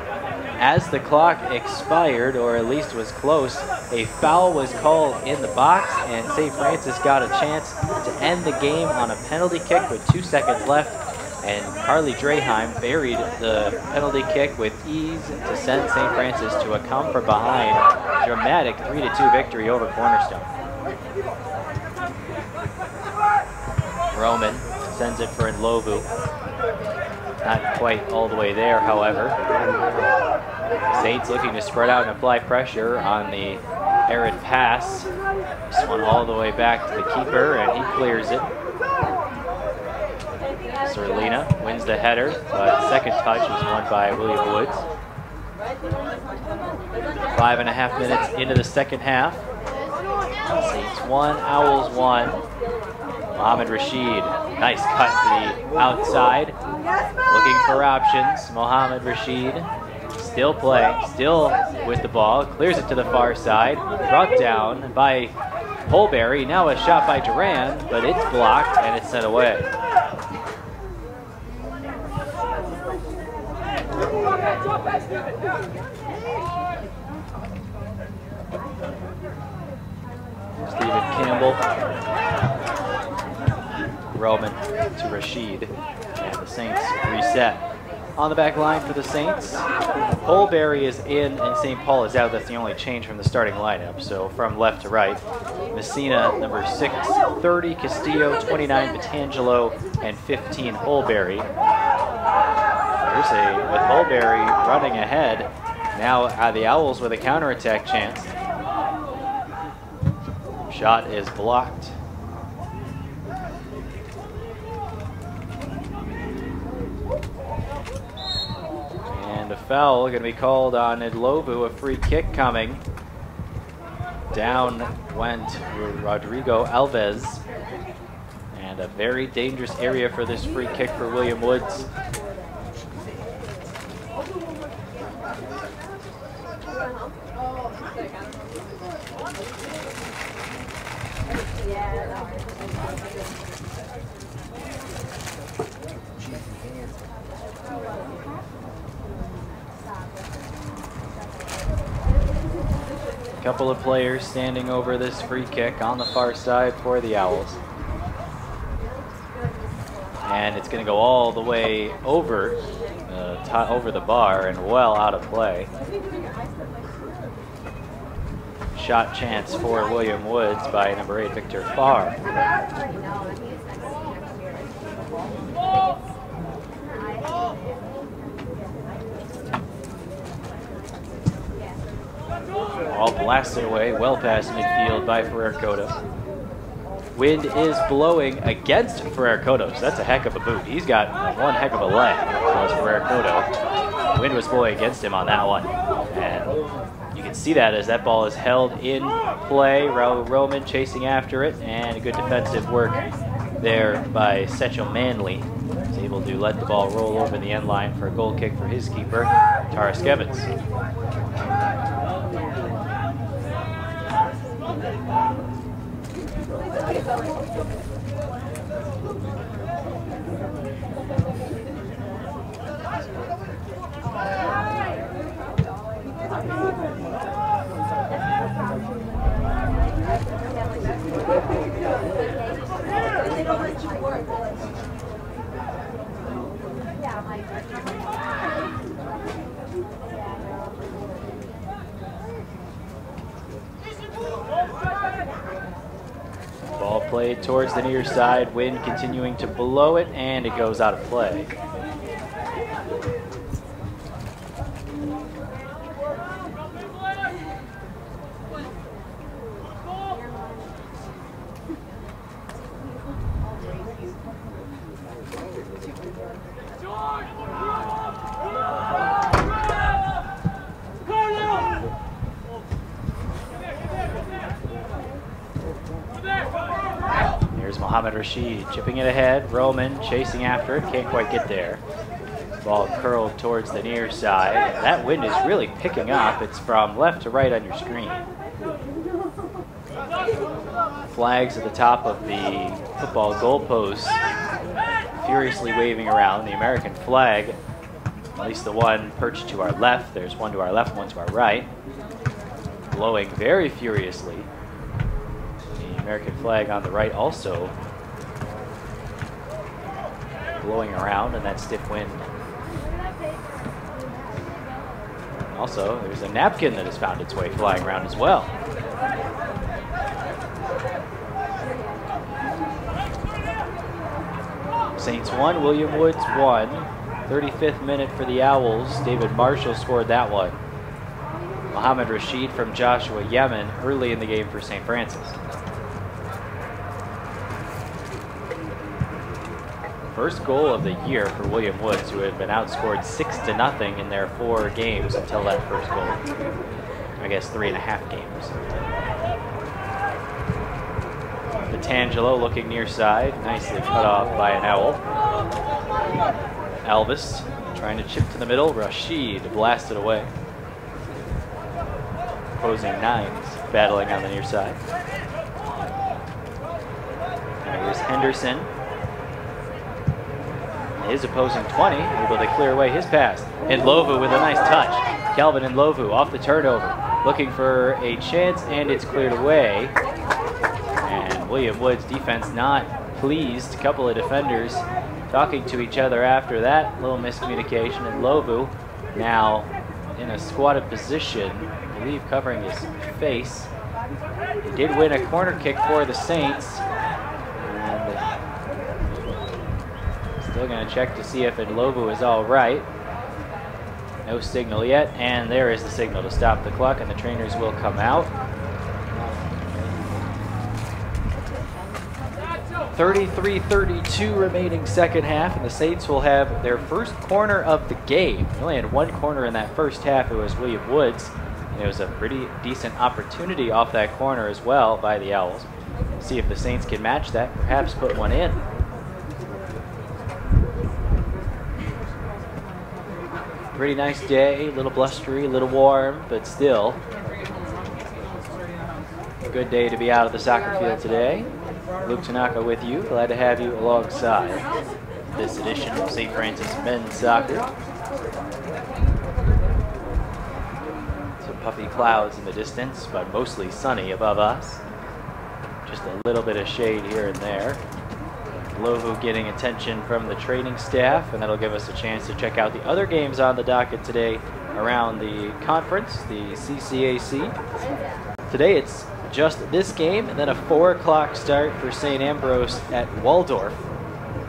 as the clock expired, or at least was close, a foul was called in the box, and St. Francis got a chance to end the game on a penalty kick with 2 seconds left. And Carly Draheim buried the penalty kick with ease to send St. Francis to a come from behind dramatic 3-2 victory over Cornerstone. Roman sends it for Ndlovu. Not quite all the way there, however. Saints looking to spread out and apply pressure on the errant pass. This one all the way back to the keeper, and he clears it. Serlina wins the header, but second touch was won by William Woods. 5.5 minutes into the second half. Saints 1, Owls 1. Mohamed Rashid, nice cut to the outside. Looking for options. Mohamed Rashid still playing, still with the ball. Clears it to the far side. Brought down by Holberry. Now a shot by Duran, but it's blocked and it's sent away. Stephen Campbell. Roman to Rashid, and the Saints reset. On the back line for the Saints, Holberry is in and St. Paul is out. That's the only change from the starting lineup. So from left to right, Messina, number 6, 30, Castillo, 29, Batangelo, and 15, Holberry. With Holberry running ahead. Now the Owls with a counterattack chance. Shot is blocked. And a foul going to be called on Ndlovu, a free kick coming. Down went Rodrigo Alves. And a very dangerous area for this free kick for William Woods. Couple of players standing over this free kick on the far side for the Owls. And it's going to go all the way over, over the bar and well out of play. Shot chance for William Woods by number 8, Victor Farr. All blasted away, well past midfield by Ferrer Cotto. Wind is blowing against Ferrer Cotto, so that's a heck of a boot. He's got one heck of a leg, as Ferrer Cotto. Wind was blowing against him on that one. And you can see that as that ball is held in play. Raul Roman chasing after it, and a good defensive work there by Secho Manley. He's able to let the ball roll over the end line for a goal kick for his keeper, Taraskevitz. Ball played towards the near side, wind continuing to blow it, and it goes out of play. Mohamed Rashid chipping it ahead. Roman chasing after it. Can't quite get there. Ball curled towards the near side. That wind is really picking up. It's from left to right on your screen. Flags at the top of the football goalposts furiously waving around. The American flag, at least the one perched to our left. There's one to our left, one to our right. Blowing very furiously. American flag on the right also blowing around in that stiff wind. Also, there's a napkin that has found its way flying around as well. Saints 1, William Woods 1. 35th minute for the Owls. David Marshall scored that one. Mohammed Rashid from Joshua Yemen early in the game for St. Francis. First goal of the year for William Woods, who had been outscored 6-0 in their 4 games until that first goal. I guess 3.5 games. Petangelo looking near side, nicely cut off by an Owl. Elvis trying to chip to the middle, Rashid blasted away. Opposing nines battling on the near side. Now here's Henderson. His opposing 20, able to clear away his pass. Ndlovu with a nice touch. Kelvin Ndlovu off the turnover, looking for a chance, and it's cleared away. And William Woods' defense not pleased. A couple of defenders talking to each other after that little miscommunication. Ndlovu now in a squatted position, I believe covering his face. He did win a corner kick for the Saints. Still going to check to see if Ndlovu is all right. No signal yet, and there is the signal to stop the clock, and the trainers will come out. 33-32 remaining second half, and the Saints will have their first corner of the game. They only had 1 corner in that first half. It was William Woods, and it was a pretty decent opportunity off that corner as well by the Owls. See if the Saints can match that, perhaps put one in. Pretty nice day, a little blustery, a little warm, but still a good day to be out of the soccer field today. Luke Tanaka with you, glad to have you alongside this edition of St. Francis Men's Soccer. Some puffy clouds in the distance, but mostly sunny above us. Just a little bit of shade here and there. Ndlovu getting attention from the training staff, and that'll give us a chance to check out the other games on the docket today around the conference, the CCAC. Today it's just this game, and then a 4 o'clock start for St. Ambrose at Waldorf.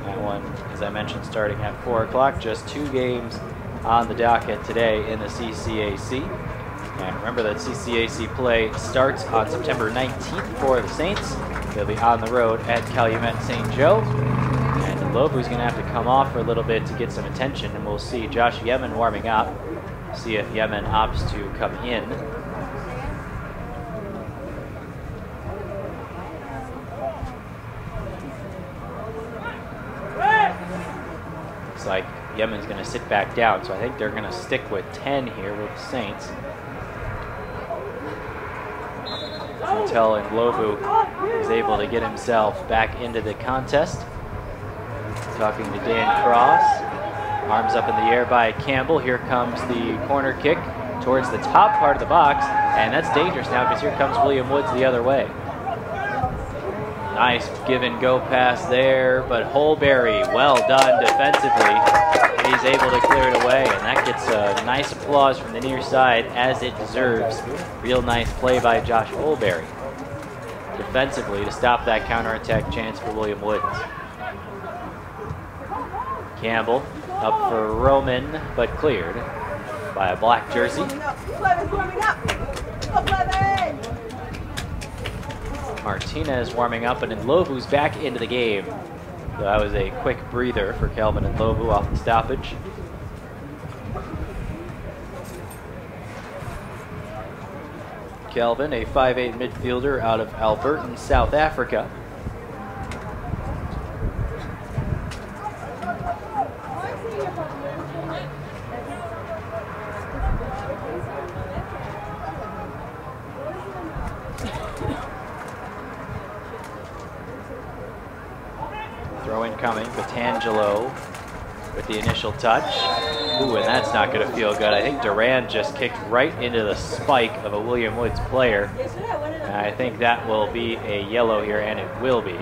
That one, as I mentioned, starting at 4 o'clock. Just 2 games on the docket today in the CCAC. And remember that CCAC play starts on September 19th for the Saints. They'll be on the road at Calumet St. Joe. And Ndlovu's going to have to come off for a little bit to get some attention, and we'll see Josh Yemen warming up. See if Yemen opts to come in. Looks like Yemen's going to sit back down, so I think they're going to stick with 10 here with the Saints. Until Ndlovu is able to get himself back into the contest. Talking to Dan Cross. Arms up in the air by Campbell. Here comes the corner kick towards the top part of the box, and that's dangerous now because here comes William Woods the other way. Nice give and go pass there, but Holberry, well done defensively. He's able to clear it away, and that gets a nice applause from the near side, as it deserves. Real nice play by Josh Holberry defensively to stop that counterattack chance for William Woods. Campbell up for Roman, but cleared by a black jersey. Martinez warming up, and Ndlovu's back into the game. So that was a quick breather for Kelvin Ndlovu off the stoppage. Kelvin, a 5'8" midfielder out of Alberton, South Africa. Throw in coming, Petangelo with the initial touch. Ooh, and that's not going to feel good. I think Duran just kicked right into the spike of a William Woods player. And I think that will be a yellow here, and it will be.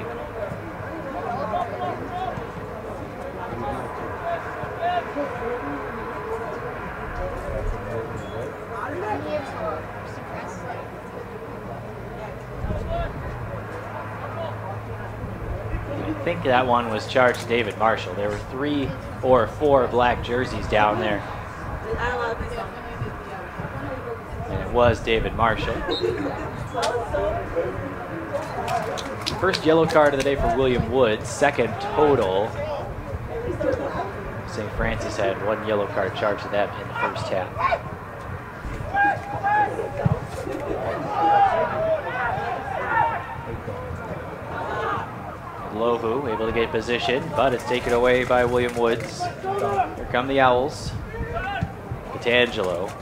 I think that one was charged to David Marshall. There were 3 or 4 black jerseys down there. And it was David Marshall. First yellow card of the day for William Woods, second total. St. Francis had 1 yellow card charged to them in the first half. Lovu able to get position, but it's taken away by William Woods. Here come the Owls. Petangelo,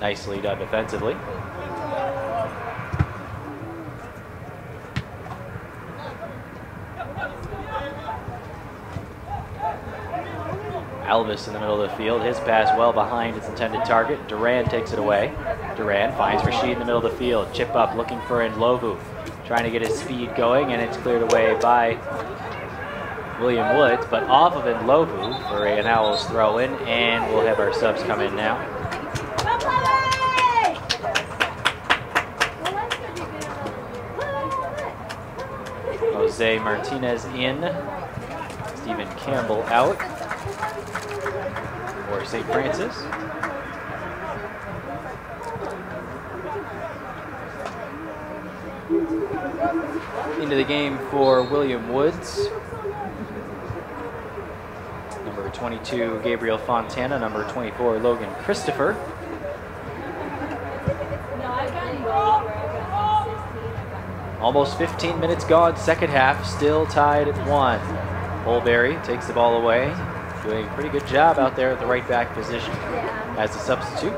nicely done defensively. Alvis in the middle of the field. His pass well behind its intended target. Duran takes it away. Duran finds Rashid in the middle of the field. Chip up looking for Ndlovu. Trying to get his speed going, and it's cleared away by William Woods, but off of Ndlovu for an Owls throw in, and we'll have our subs come in now. Jose Martinez in. Stephen Campbell out for St. Francis. Into the game for William Woods. Number 22, Gabriel Fontana. Number 24, Logan Christopher. Almost 15 minutes gone, second half, still tied at 1. Holberry takes the ball away. Doing a pretty good job out there at the right back position as a substitute.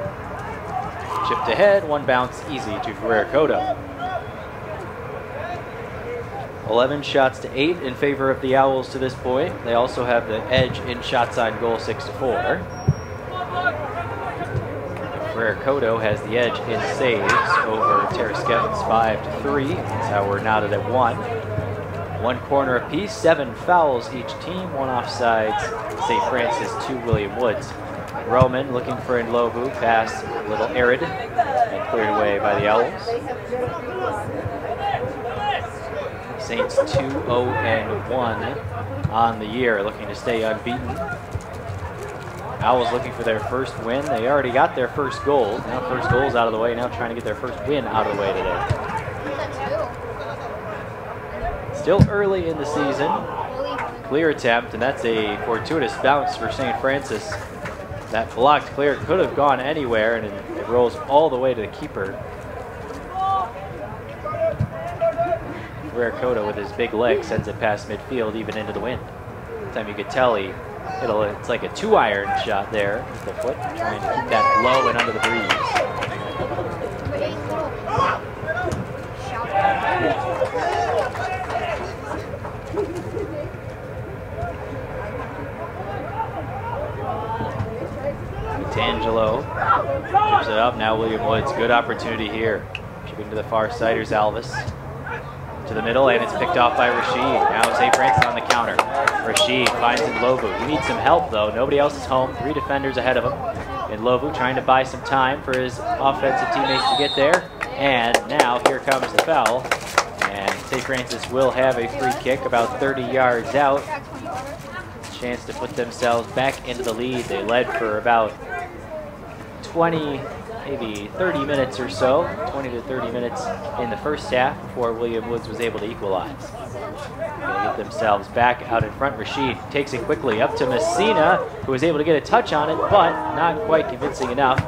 Chipped ahead, 1 bounce easy to Ferrer Cotto. 11 shots to 8 in favor of the Owls to this point. They also have the edge in shots on goal 6-4. Ferrer Cotto has the edge in saves over Terraskevitz 5-3. That's how we're knotted at 1. 1 corner apiece, 7 fouls each team, 1 offsides. St. Francis to William Woods. Roman looking for Ndlovu, pass a little arid and cleared away by the Owls. Saints 2-0-1 on the year, looking to stay unbeaten. Owls looking for their first win. They already got their first goal. Now first goal's out of the way, now trying to get their first win out of the way today. Still early in the season. Clear attempt, and that's a fortuitous bounce for St. Francis. That blocked clear could have gone anywhere, and it rolls all the way to the keeper. Ferrer Cotto with his big leg sends it past midfield, even into the wind. Time you could tell it's like a 2-iron shot there with the foot, trying to keep that low and under the breeze. Tangelo chips it up. Now William Woods, good opportunity here. Chipping to the far side. Here's Alvis. To the middle, and it's picked off by Rashid. Now St. Francis on the counter. Rashid finds Ndlovu. He needs some help, though. Nobody else is home. 3 defenders ahead of him. Ndlovu trying to buy some time for his offensive teammates to get there. And now here comes the foul. And St. Francis will have a free kick about 30 yards out. Chance to put themselves back into the lead. They led for about 20, maybe 30 minutes or so, 20 to 30 minutes in the first half before William Woods was able to equalize. Gonna get themselves back out in front. Rashid takes it quickly up to Messina, who was able to get a touch on it, but not quite convincing enough.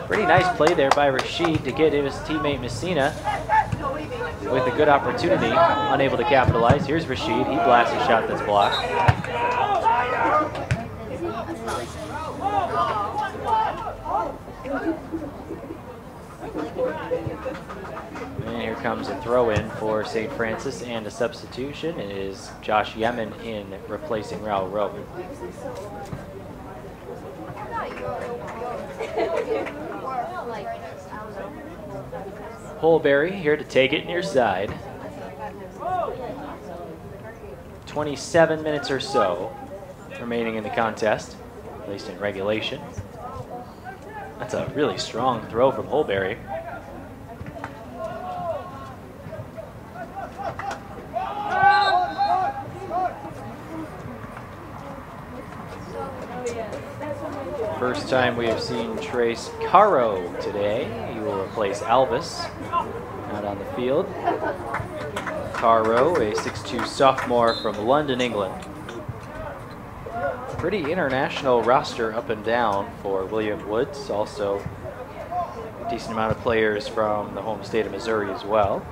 Pretty nice play there by Rashid to get his teammate Messina with a good opportunity, unable to capitalize. Here's Rashid, he blasts a shot that's blocked. And here comes a throw-in for St. Francis and a substitution. It is Josh Yemen in replacing Raul Roman. Holberry here to take it near side. 27 minutes or so remaining in the contest, at least in regulation. That's a really strong throw from Holberry. time we have seen Trace Caro today. He will replace Alvis out on the field. Caro, a 6'2 sophomore from London, England. Pretty international roster up and down for William Woods. Also a decent amount of players from the home state of Missouri as well.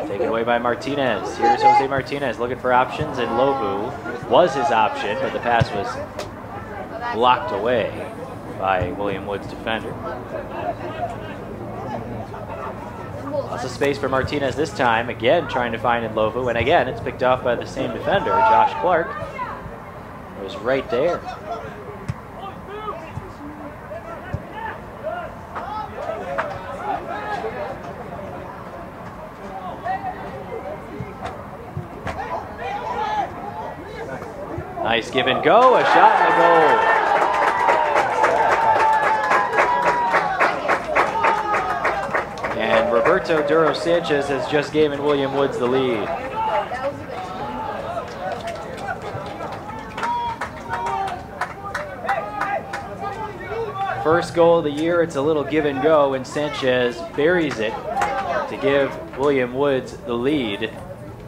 Taken away by Martinez. Here's Jose Martinez looking for options, and Lovu was his option, but the pass was blocked away by William Woods' defender. Lots of space for Martinez this time, again trying to find Lovu, and again it's picked off by the same defender, Josh Clark. It was right there. Nice give and go, a shot and a goal. And Roberto Duro Sanchez has just given William Woods the lead. First goal of the year, it's a little give and go, and Sanchez buries it to give William Woods the lead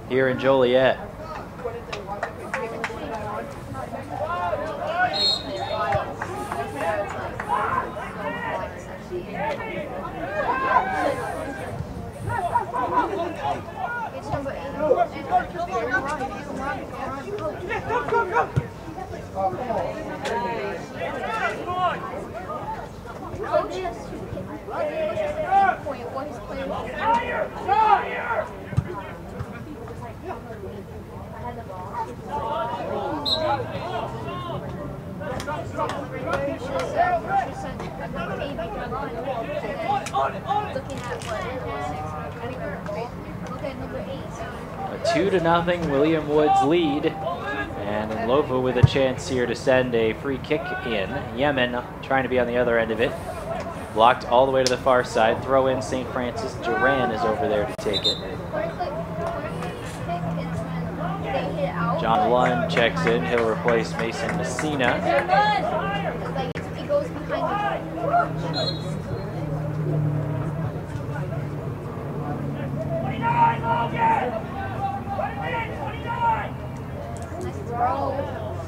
here in Joliet. A 2-0 William Woods lead, and Lovu with a chance here to send a free kick in. Yemen trying to be on the other end of it. Blocked all the way to the far side. Throw in St. Francis. Duran is over there to take it. John Lund checks in. He'll replace Mason Messina.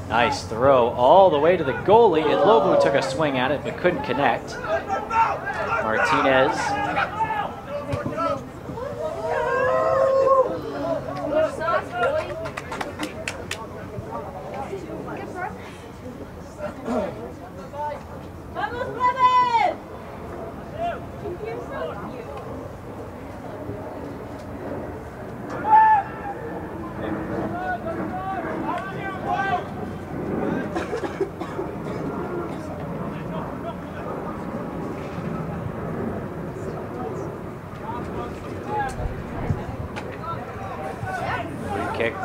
Nice throw all the way to the goalie, and Lovu took a swing at it but couldn't connect. Martinez.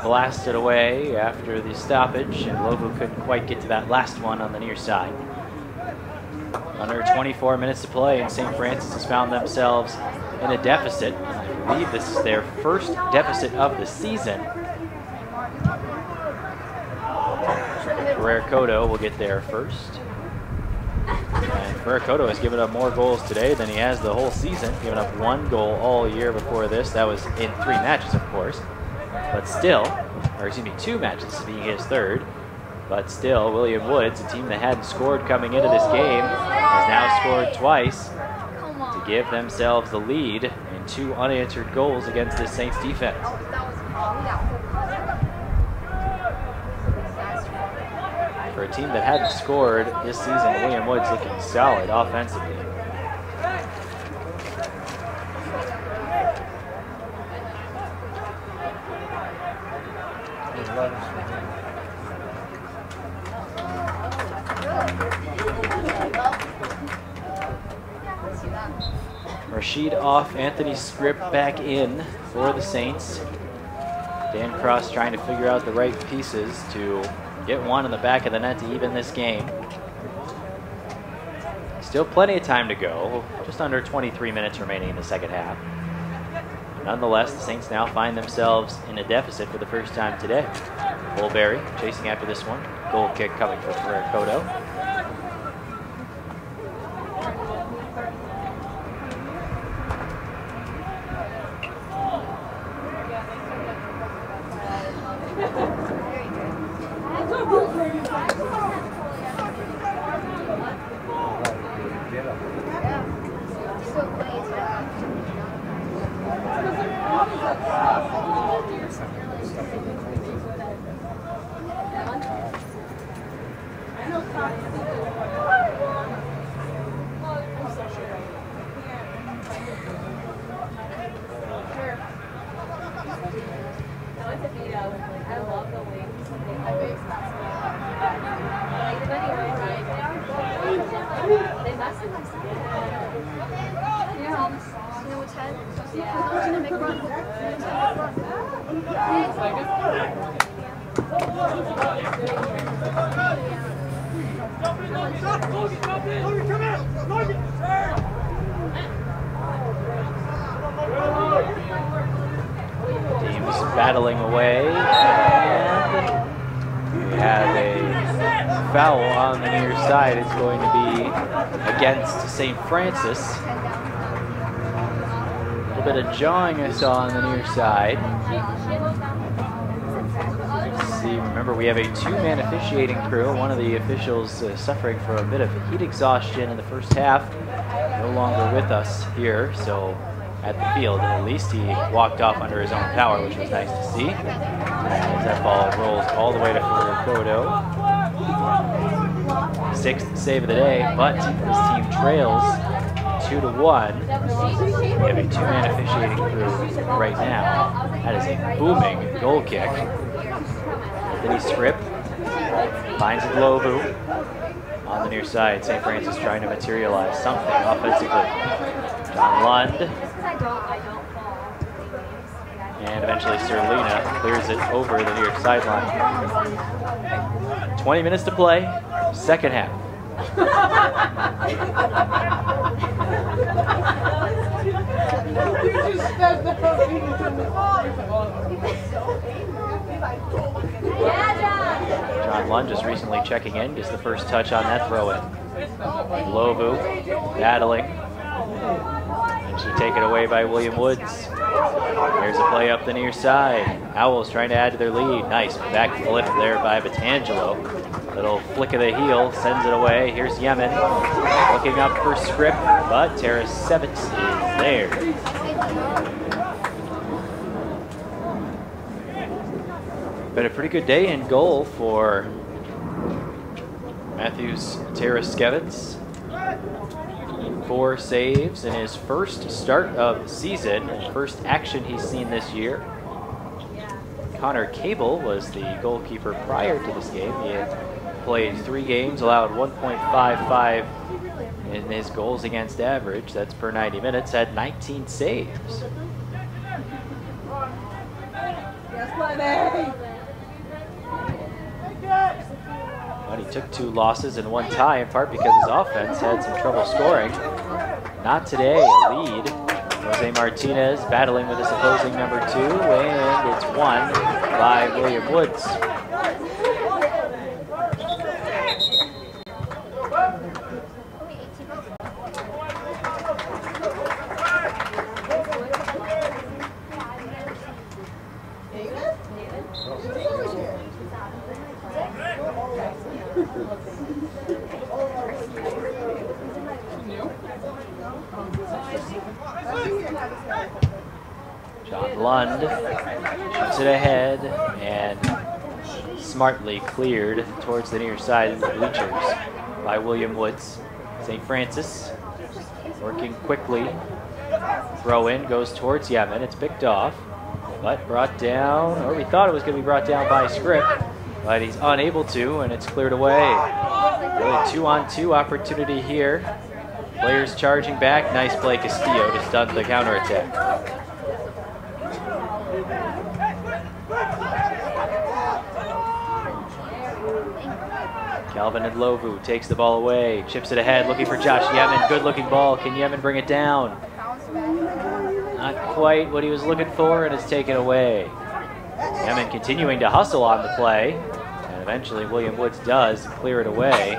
Blasted away after the stoppage, and Lovu couldn't quite get to that last one on the near side. Under 24 minutes to play, and St. Francis has found themselves in a deficit. I believe this is their first deficit of the season. Ferrer Cotto will get there first. And Ferrer Cotto has given up more goals today than he has the whole season. Given up 1 goal all year before this. That was in 3 matches, of course. But still, or excuse me, 2 matches, this being his 3rd. But still, William Woods, a team that hadn't scored coming into this game, has now scored twice to give themselves the lead in 2 unanswered goals against this Saints defense. For a team that hadn't scored this season, William Woods looking solid offensively. Rashid off, Anthony Script back in for the Saints. Dan Cross trying to figure out the right pieces to get one in the back of the net to even this game. Still plenty of time to go, just under 23 minutes remaining in the second half. Nonetheless, the Saints now find themselves in a deficit for the first time today. Bullberry chasing after this one. Goal kick coming for Ferrer Cotto. Teams battling away, and we have a foul on the near side. It's going to be against St. Francis. A little bit of jawing I saw on the near side. Let's see, remember we have a two-man officiating crew. One of the officials suffering from a bit of heat exhaustion in the first half. No longer with us here, so at the field. At least he walked off under his own power, which was nice to see. As that ball rolls all the way to Kodo. Sixth save of the day, but this team trails 2-1. We have a two-man officiating crew right now. That is a booming goal kick. Anthony Scrip finds Glovu on the near side. St. Francis trying to materialize something offensively. John Lund. And eventually Serlina clears it over the near sideline. 20 minutes to play, second half. John Lund just recently checking in, gets the first touch on that throw-in. Lovu battling. Eventually taken away by William Woods. There's a play up the near side. Owls trying to add to their lead. Nice back flip there by Batangelo. Little flick of the heel, sends it away. Here's Yemen looking up for Scrip, but Tarasevitz is there. Been a pretty good day in goal for Matthews Tarasevitz. 4 saves in his first start of the season, and first action he's seen this year. Connor Cable was the goalkeeper prior to this game. He had played 3 games, allowed 1.55 in his goals against average. That's per 90 minutes, had 19 saves. But he took 2 losses and 1 tie, in part because his offense had some trouble scoring. Not today, a lead. Jose Martinez battling with his opposing number 2, and it's won by William Woods. John Lund shoots it ahead and smartly cleared towards the near side of the bleachers by William Woods. St. Francis working quickly. Throw in goes towards Yemen. It's picked off, but brought down, or we thought it was going to be brought down by Scrip, but he's unable to, and it's cleared away. Really 2-on-2 opportunity here. Players charging back. Nice play, Castillo, to stun the counterattack. Calvin Ndlovu takes the ball away, chips it ahead, looking for Josh Yemen. Good looking ball. Can Yemen bring it down? Not quite what he was looking for, and it's taken away. Yemen continuing to hustle on the play, and eventually William Woods does clear it away.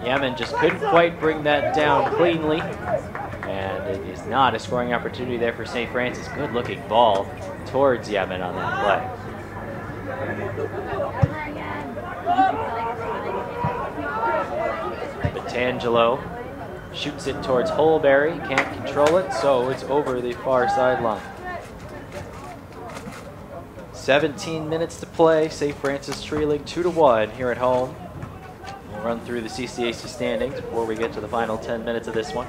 Yemen just couldn't quite bring that down cleanly, and it is not a scoring opportunity there for St. Francis. Good looking ball towards Yemen on that play. Batangelo shoots it towards Holberry, can't control it, so it's over the far sideline. 17 minutes to play. St. Francis trailing 2-1 here at home. We'll run through the CCAC standings before we get to the final 10 minutes of this one.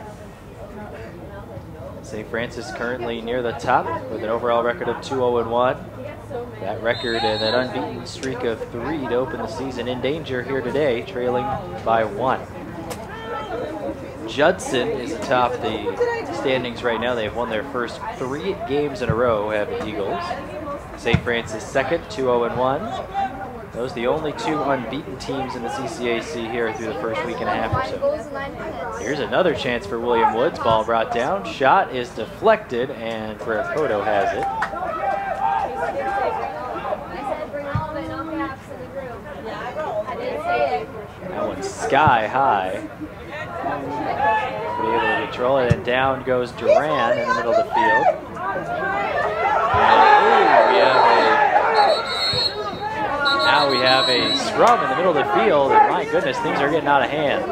St. Francis currently near the top with an overall record of 2-0-1. That record and that unbeaten streak of 3 to open the season in danger here today, trailing by 1. Judson is atop the standings right now. They've won their first 3 games in a row, have the Eagles. St. Francis second, 2-0-1. Those are the only 2 unbeaten teams in the CCAC here through the first week and a half or so. Here's another chance for William Woods. Ball brought down. Shot is deflected, and Bracoto has it. That one's sky high. Be able to control it, and down goes Duran in the middle of the field. Now we have a scrum in the middle of the field, and my goodness, things are getting out of hand.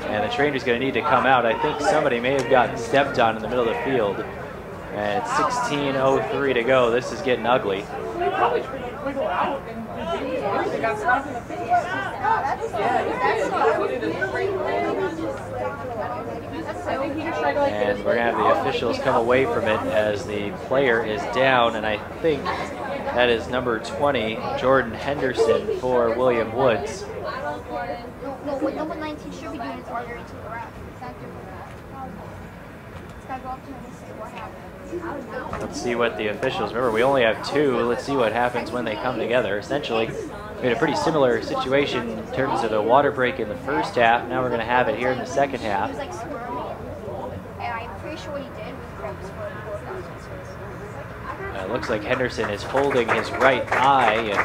And the trainer's going to need to come out. I think somebody may have gotten stepped on in the middle of the field. And it's 16:03 to go. This is getting ugly. And we're going to have the officials come away from it as the player is down, and I think that is number 20, Jordan Henderson, for William Woods. No, what number 19 should be doing is while you're into the rack. It's not doing that. It's got to go up to him and say what happened. Let's see what the officials, remember we only have 2, let's see what happens when they come together. Essentially, we had a pretty similar situation in terms of a water break in the first half. Now we're going to have it here in the second half. He was like squirming, and I'm pretty sure what he did was grab his foot and his face. It looks like Henderson is holding his right eye, and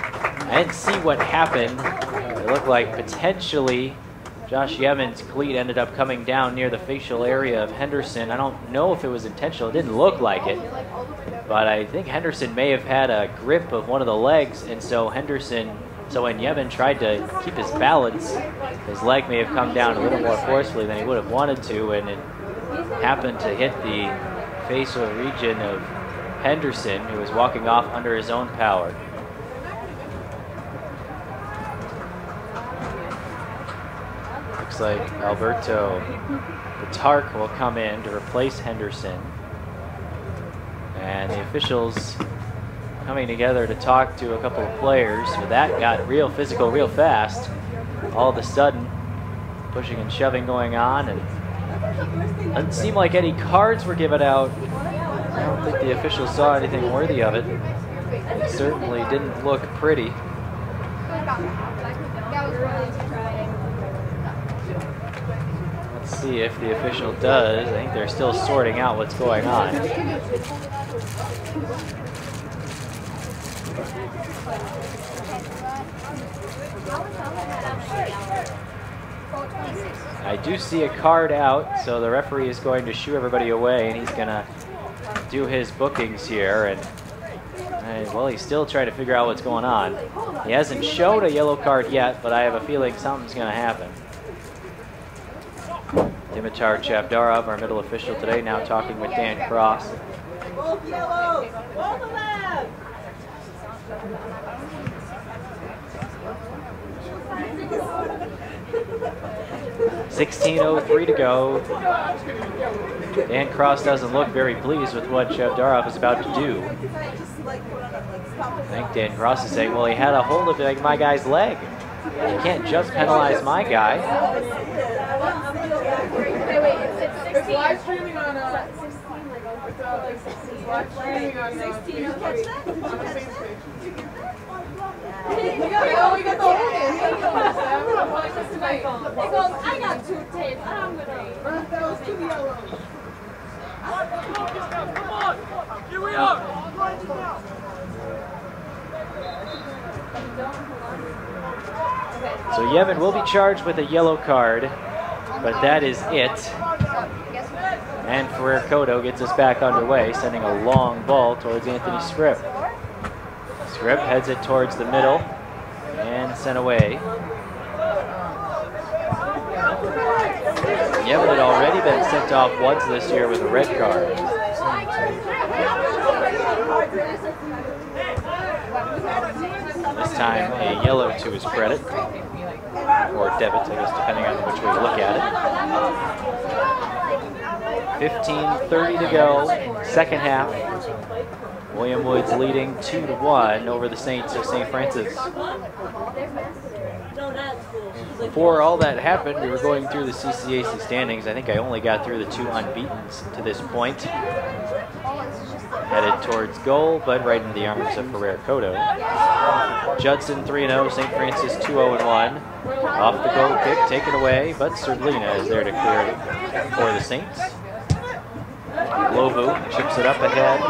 I didn't see what happened. It looked like potentially Josh Yemen's cleat ended up coming down near the facial area of Henderson. I don't know if it was intentional. It didn't look like it. But I think Henderson may have had a grip of one of the legs, and so when Yemen tried to keep his balance, his leg may have come down a little more forcefully than he would have wanted to, and it happened to hit the facial region of Henderson, who was walking off under his own power. Looks like Alberto Batark will come in to replace Henderson. And the officials coming together to talk to a couple of players. So that got real physical real fast. All of a sudden, pushing and shoving going on. And doesn't seem like any cards were given out. I don't think the officials saw anything worthy of it. It certainly didn't look pretty. Let's see if the official does. I think they're still sorting out what's going on. I do see a card out, so the referee is going to shoo everybody away, and he's going to do his bookings here. And well, he's still trying to figure out what's going on. He hasn't showed a yellow card yet, but I have a feeling something's going to happen. Dimitar Chavdarov, our middle official today, now talking with Dan Cross. Both yellows! Both of them! 16:03 to go. Dan Cross doesn't look very pleased with what Chavdarov is about to do. I think Dan Cross is saying, well, he had a hold of my guy's leg. You can't just penalize my guy. It's live streaming on live streaming on 16. You catch that? On the same page. We got the whole game. I got 2 tapes. I'm gonna. That was 2 yellows. Come on! Here we are! So Yemen will be charged with a yellow card, but that is it. And Ferrer-Cotto gets us back underway, sending a long ball towards Anthony Scripp. Scripp heads it towards the middle and sent away. Yemen had already been sent off once this year with a red card. This time a yellow to his credit, or debit, I guess, depending on which way you look at it. 15:30 to go, second half. William Woods leading 2-1 over the Saints of St. Francis. Before all that happened, we were going through the CCAC standings. I think I only got through the 2 unbeatens to this point. Headed towards goal, but right into the arms of Ferrer Cotto. Judson 3-0, St. Francis 2-0-1. Off the goal kick, taken away, but Serlina is there to clear it for the Saints. Lobu chips it up ahead,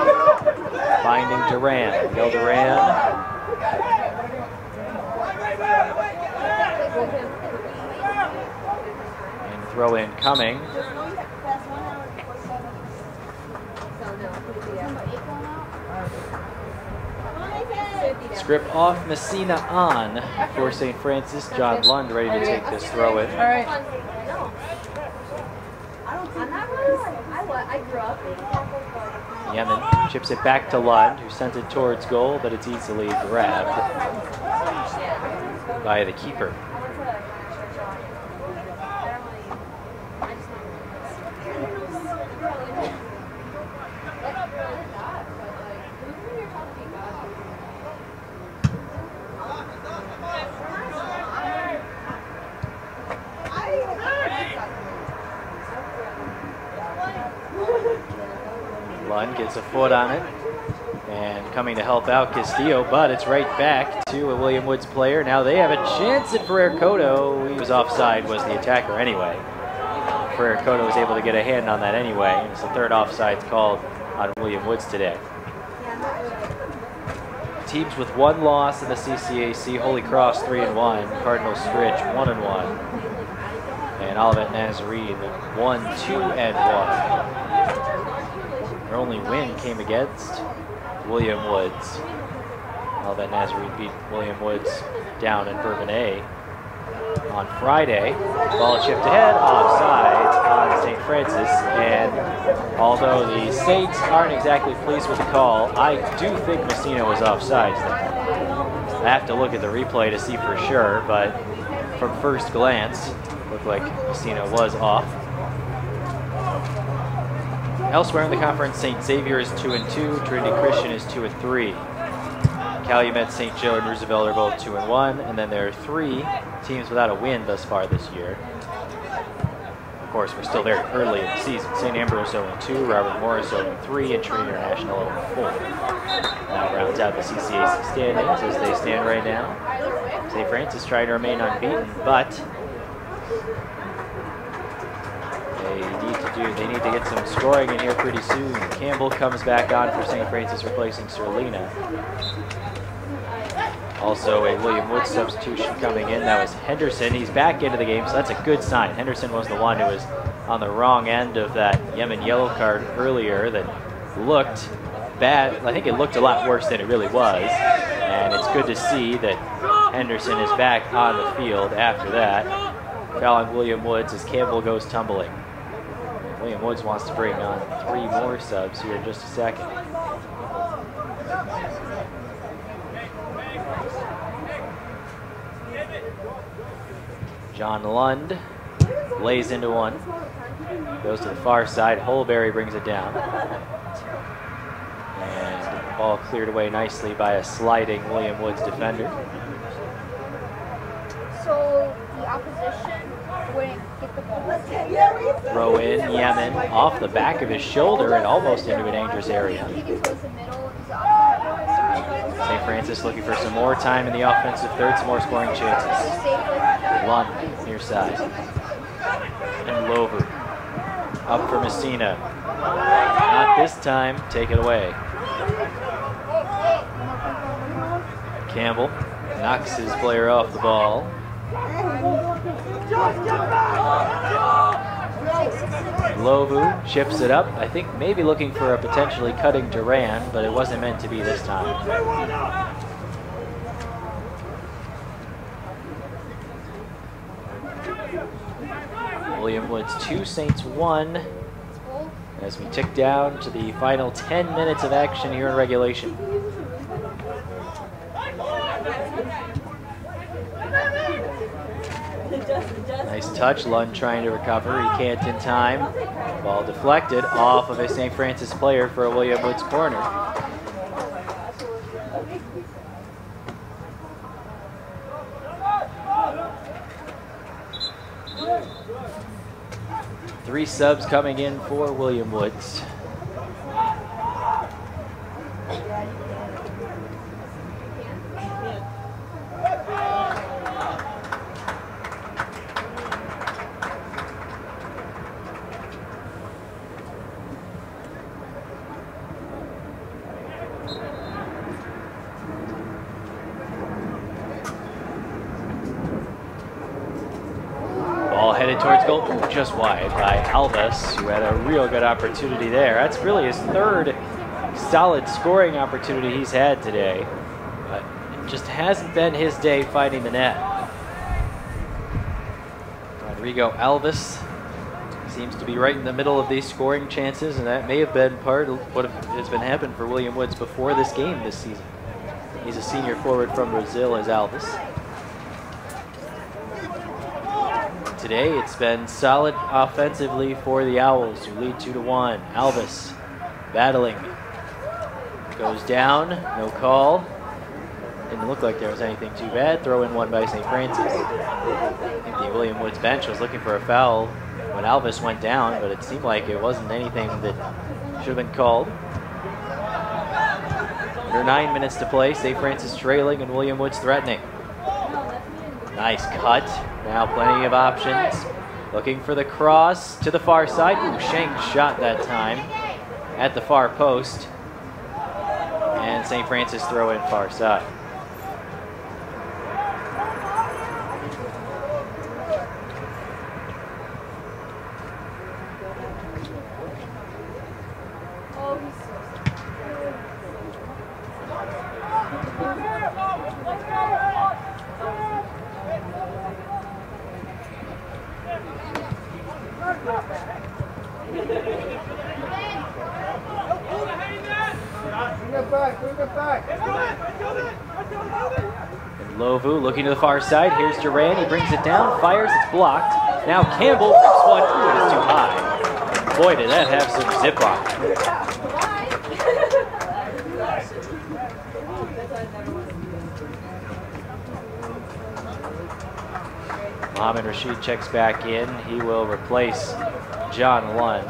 finding Duran. Miguel Duran. And throw in coming. Script off, Messina on for St. Francis. John Lund ready to take this throw in. All right. Yemen chips it back to Lund, who sent it towards goal, but it's easily grabbed by the keeper. Lund gets a foot on it, and coming to help out Castillo, but it's right back to a William Woods player. Now they have a chance at Ferrer Cotto. He was offside, was the attacker anyway. Ferrer Cotto was able to get a hand on that anyway, and it's the third offsides called on William Woods today. Teams with 1 loss in the CCAC: Holy Cross 3-1, Cardinal Stritch 1-1, and Olivet Nazarene 1-2-1. Their only win came against William Woods. Olivet Nazarene beat William Woods down in Bourbonnais on Friday. Ball chipped ahead, offside on St. Francis, and although the Saints aren't exactly pleased with the call, I do think Messina was offside there. I have to look at the replay to see for sure, but from first glance, it looked like Messina was off. Elsewhere in the conference, St. Xavier is 2-2, Trinity Christian is 2-3. Calumet, St. Joe, and Roosevelt are both 2-1, and then there are 3 teams without a win thus far this year. Of course, we're still very early in the season. St. Ambrose 0-2, Robert Morris 0-3, and Trinity International 0-4. That rounds out the CCAC standings as they stand right now. St. Francis trying to remain unbeaten, but they need to get some scoring in here pretty soon. Campbell comes back on for St. Francis, replacing Serlina. Also a William Woods substitution coming in. That was Henderson. He's back into the game, so that's a good sign. Henderson was the one who was on the wrong end of that Yemen yellow card earlier that looked bad. I think it looked a lot worse than it really was. And it's good to see that Henderson is back on the field after that. Fouling William Woods as Campbell goes tumbling. William Woods wants to bring on 3 more subs here in just a second. John Lund lays into one. Goes to the far side. Holberry brings it down. And the ball cleared away nicely by a sliding William Woods defender. So the opposition wouldn't get the ball. Throw in Yemen off the back of his shoulder and almost into a dangerous area. St. Francis looking for some more time in the offensive third, some more scoring chances. Lund, near side. And Lover. Up for Messina. Not this time. Take it away. Campbell knocks his player off the ball. Lovu chips it up. I think maybe looking for a potentially cutting Duran, but it wasn't meant to be this time. William Woods 2, Saints 1. As we tick down to the final 10 minutes of action here in regulation. Nice touch, Lund trying to recover, he can't in time. Ball deflected off of a St. Francis player for a William Woods corner. Three subs coming in for William Woods. Headed towards goal, just wide by Alves, who had a real good opportunity there. That's really his third solid scoring opportunity he's had today, but it just hasn't been his day finding the net. Rodrigo Alves seems to be right in the middle of these scoring chances, and that may have been part of what has been happening for William Woods before this game this season. He's a senior forward from Brazil as Alves. Today, it's been solid offensively for the Owls, who lead 2-1. Alves battling. Goes down, no call. Didn't look like there was anything too bad. Throw in one by St. Francis. I think the William Woods bench was looking for a foul when Alves went down, but it seemed like it wasn't anything that should have been called. Under 9 minutes to play, St. Francis trailing and William Woods threatening. Nice cut. Now plenty of options. Looking for the cross to the far side. Ooh, Shank shot that time at the far post. And St. Francis throw in far side. And Lovu looking to the far side. Here's Duran. He brings it down, fires, it's blocked. Now Campbell rips one. Ooh, it is too high. Boy, did that have some zip on it. Mohamed Rashid checks back in. He will replace John Lund.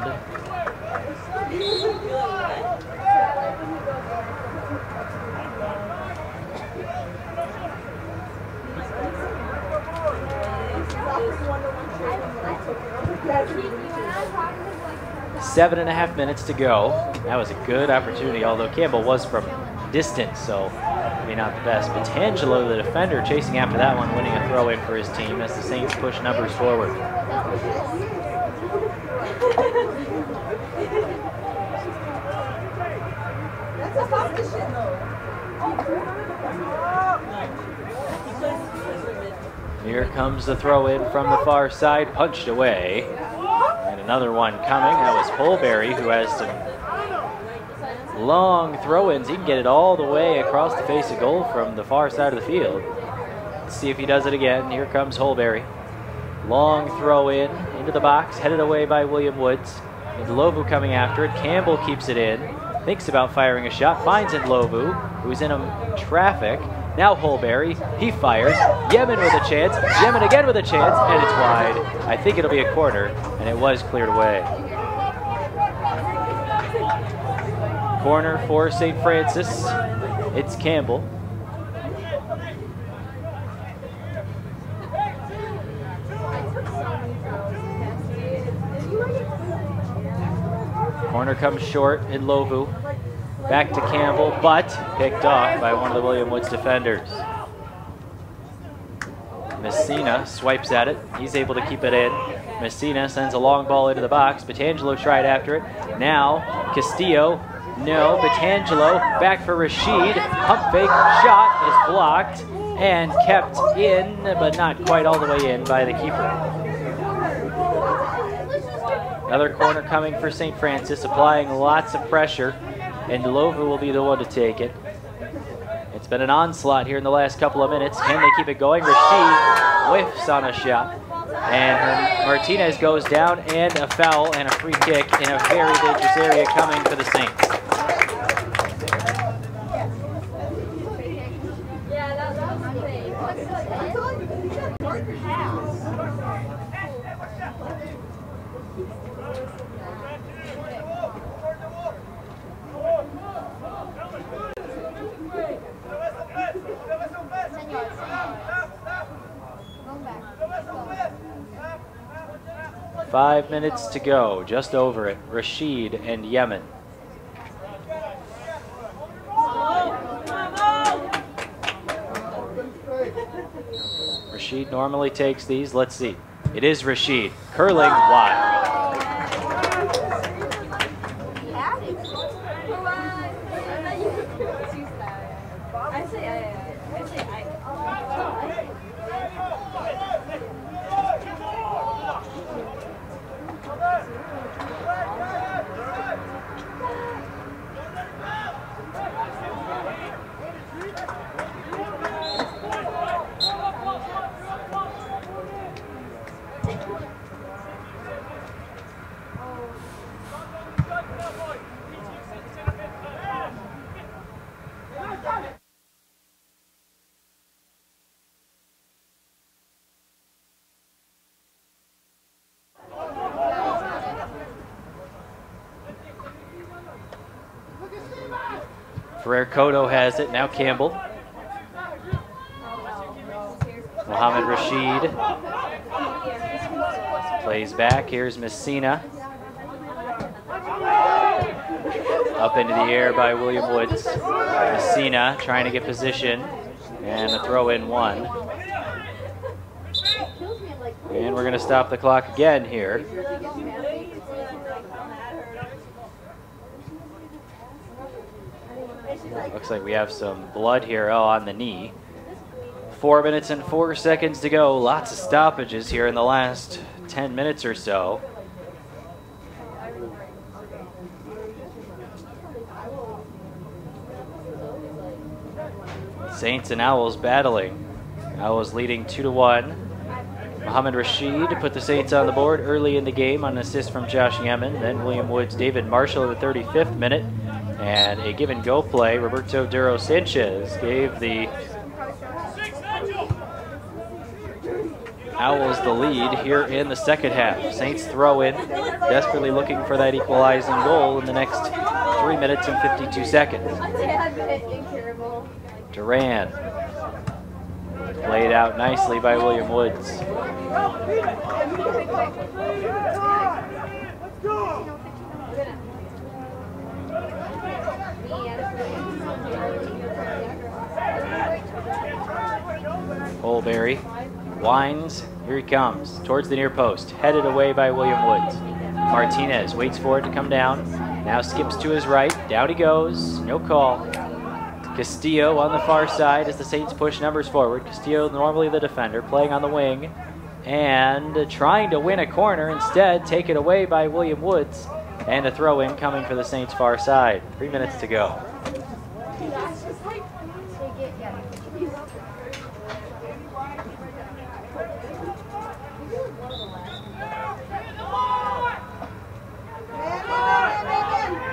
Seven and a half minutes to go. That was a good opportunity, although Campbell was from distance, so maybe not the best. But Tangelo, the defender, chasing after that one, winning a throw-in for his team as the Saints push numbers forward. Here comes the throw-in from the far side, punched away. And another one coming. That was Holberry, who has some long throw-ins. He can get it all the way across the face of goal from the far side of the field. Let's see if he does it again. Here comes Holberry. Long throw-in into the box, headed away by William Woods. Ndlovu coming after it. Campbell keeps it in. Thinks about firing a shot. Finds Ndlovu, who's in traffic. Now Holberry, he fires. Yemen with a chance. Yemen again with a chance, and it's wide. I think it'll be a corner, and it was cleared away. Corner for St. Francis. It's Campbell. Corner comes short in Lovu. Back to Campbell, but picked off by one of the William Woods defenders. Messina swipes at it. He's able to keep it in. Messina sends a long ball into the box. Batangelo tried after it. Now Castillo. No, Batangelo back for Rashid. Pump fake shot is blocked and kept in, but not quite all the way in by the keeper. Another corner coming for St. Francis, applying lots of pressure, and Lova will be the one to take it. It's been an onslaught here in the last couple of minutes. Can they keep it going? Rashid whiffs on a shot, and Martinez goes down, and a foul and a free kick in a very dangerous area coming for the Saints. Five minutes to go, just over it. Rashid and Yemen. Rashid normally takes these. Let's see. It is Rashid. Curling wide. Ferrer Cotto has it, now Campbell. Mohamed Rashid plays back, here's Messina. Up into the air by William Woods. Messina trying to get position, and a throw in one. And we're gonna stop the clock again here. Looks like we have some blood here on the knee. 4 minutes and 4 seconds to go. Lots of stoppages here in the last 10 minutes or so. Saints and Owls battling. Owls leading 2-1. Mohamed Rashid put the Saints on the board early in the game on an assist from Josh Yemen. Then William Woods, David Marshall in the 35th minute. And a give-and-go play. Roberto Duro Sanchez gave the Owls the lead here in the second half. Saints throw in, desperately looking for that equalizing goal in the next 3 minutes and 52 seconds. Duran played out nicely by William Woods. Holberry winds, here he comes, towards the near post, headed away by William Woods. Martinez waits for it to come down, now skips to his right, down he goes, no call. Castillo on the far side as the Saints push numbers forward. Castillo, normally the defender, playing on the wing, and trying to win a corner, instead taken away by William Woods, and a throw-in coming for the Saints far side. 3 minutes to go.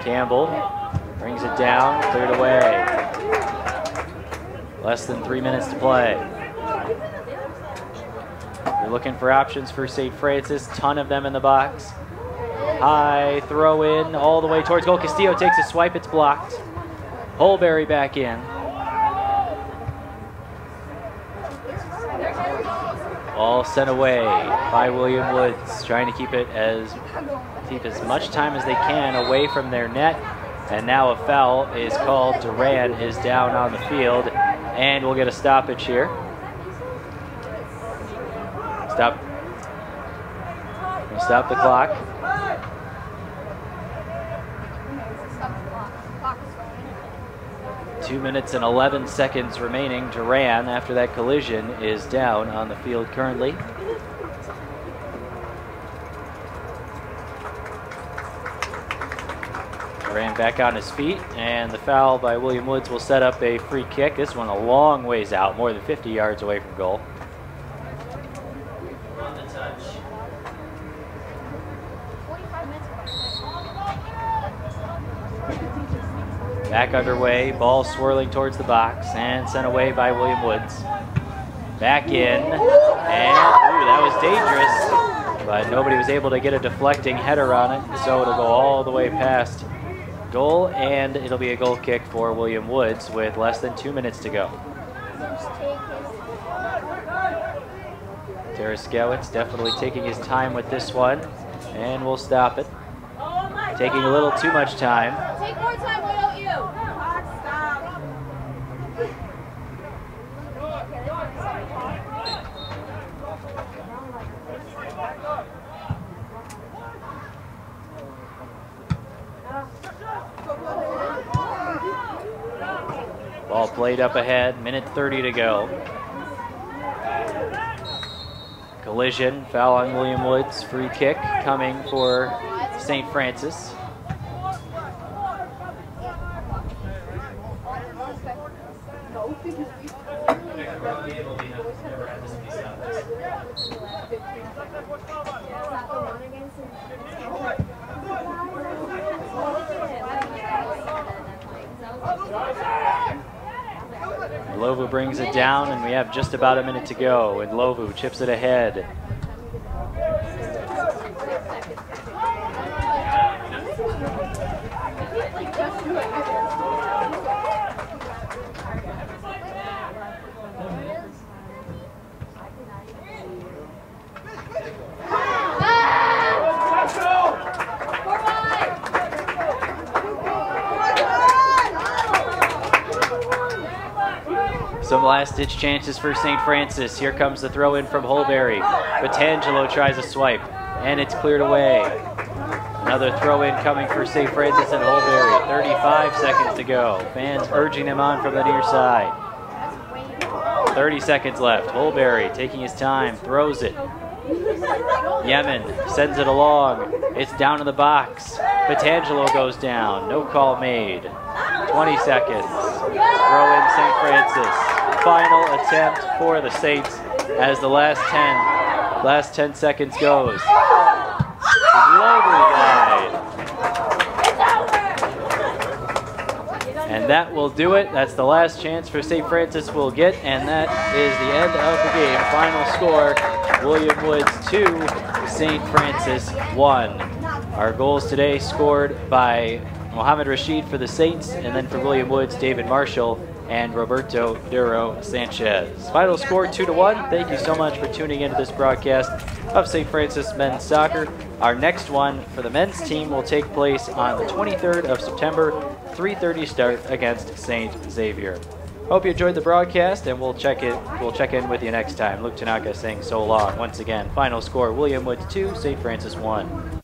Campbell brings it down, cleared away. Less than 3 minutes to play. You're looking for options for St. Francis, ton of them in the box. High throw in all the way towards goal. Castillo takes a swipe, it's blocked. Holberry back in. All sent away by William Woods, trying to keep as much time as they can away from their net. And now a foul is called. Duran is down on the field, and we'll get a stoppage here. Stop the clock. Two minutes and 11 seconds remaining. Duran, after that collision, is down on the field currently. Ran back on his feet, and the foul by William Woods will set up a free kick. This one a long ways out, more than 50 yards away from goal. On the touch. 45 minutes. Back underway, ball swirling towards the box, and sent away by William Woods. Back in, and ooh, that was dangerous, but nobody was able to get a deflecting header on it, so it'll go all the way past goal, and it'll be a goal kick for William Woods with less than 2 minutes to go. Skowitz definitely taking his time with this one, and we'll stop it. Taking a little too much time. Take more time, why don't you? Stop. Ball played up ahead, minute 30 to go. Collision, foul on William Woods, free kick coming for St. Francis. Lovu brings it down, and we have just about a minute to go, and Lovu chips it ahead. Some last-ditch chances for St. Francis. Here comes the throw-in from Holberry. Petangelo tries a swipe, and it's cleared away. Another throw-in coming for St. Francis and Holberry. 35 seconds to go. Fans urging him on from the near side. 30 seconds left. Holberry taking his time, throws it. Yemen sends it along. It's down in the box. Petangelo goes down. No call made. 20 seconds. Throw in St. Francis. Final attempt for the Saints as the last 10 seconds goes. Globally wide. And that will do it. That's the last chance for St. Francis will get, and that is the end of the game. Final score, William Woods 2, St. Francis 1. Our goals today scored by Mohamed Rashid for the Saints, and then for William Woods, David Marshall and Roberto Duro Sanchez. Final score 2-1. Thank you so much for tuning into this broadcast of St. Francis men's soccer. Our next one for the men's team will take place on the 23rd of September, 3:30 start against St. Xavier. Hope you enjoyed the broadcast, and we'll check in with you next time. Luke Tanaka saying so long once again. Final score, William Woods 2, St. Francis 1.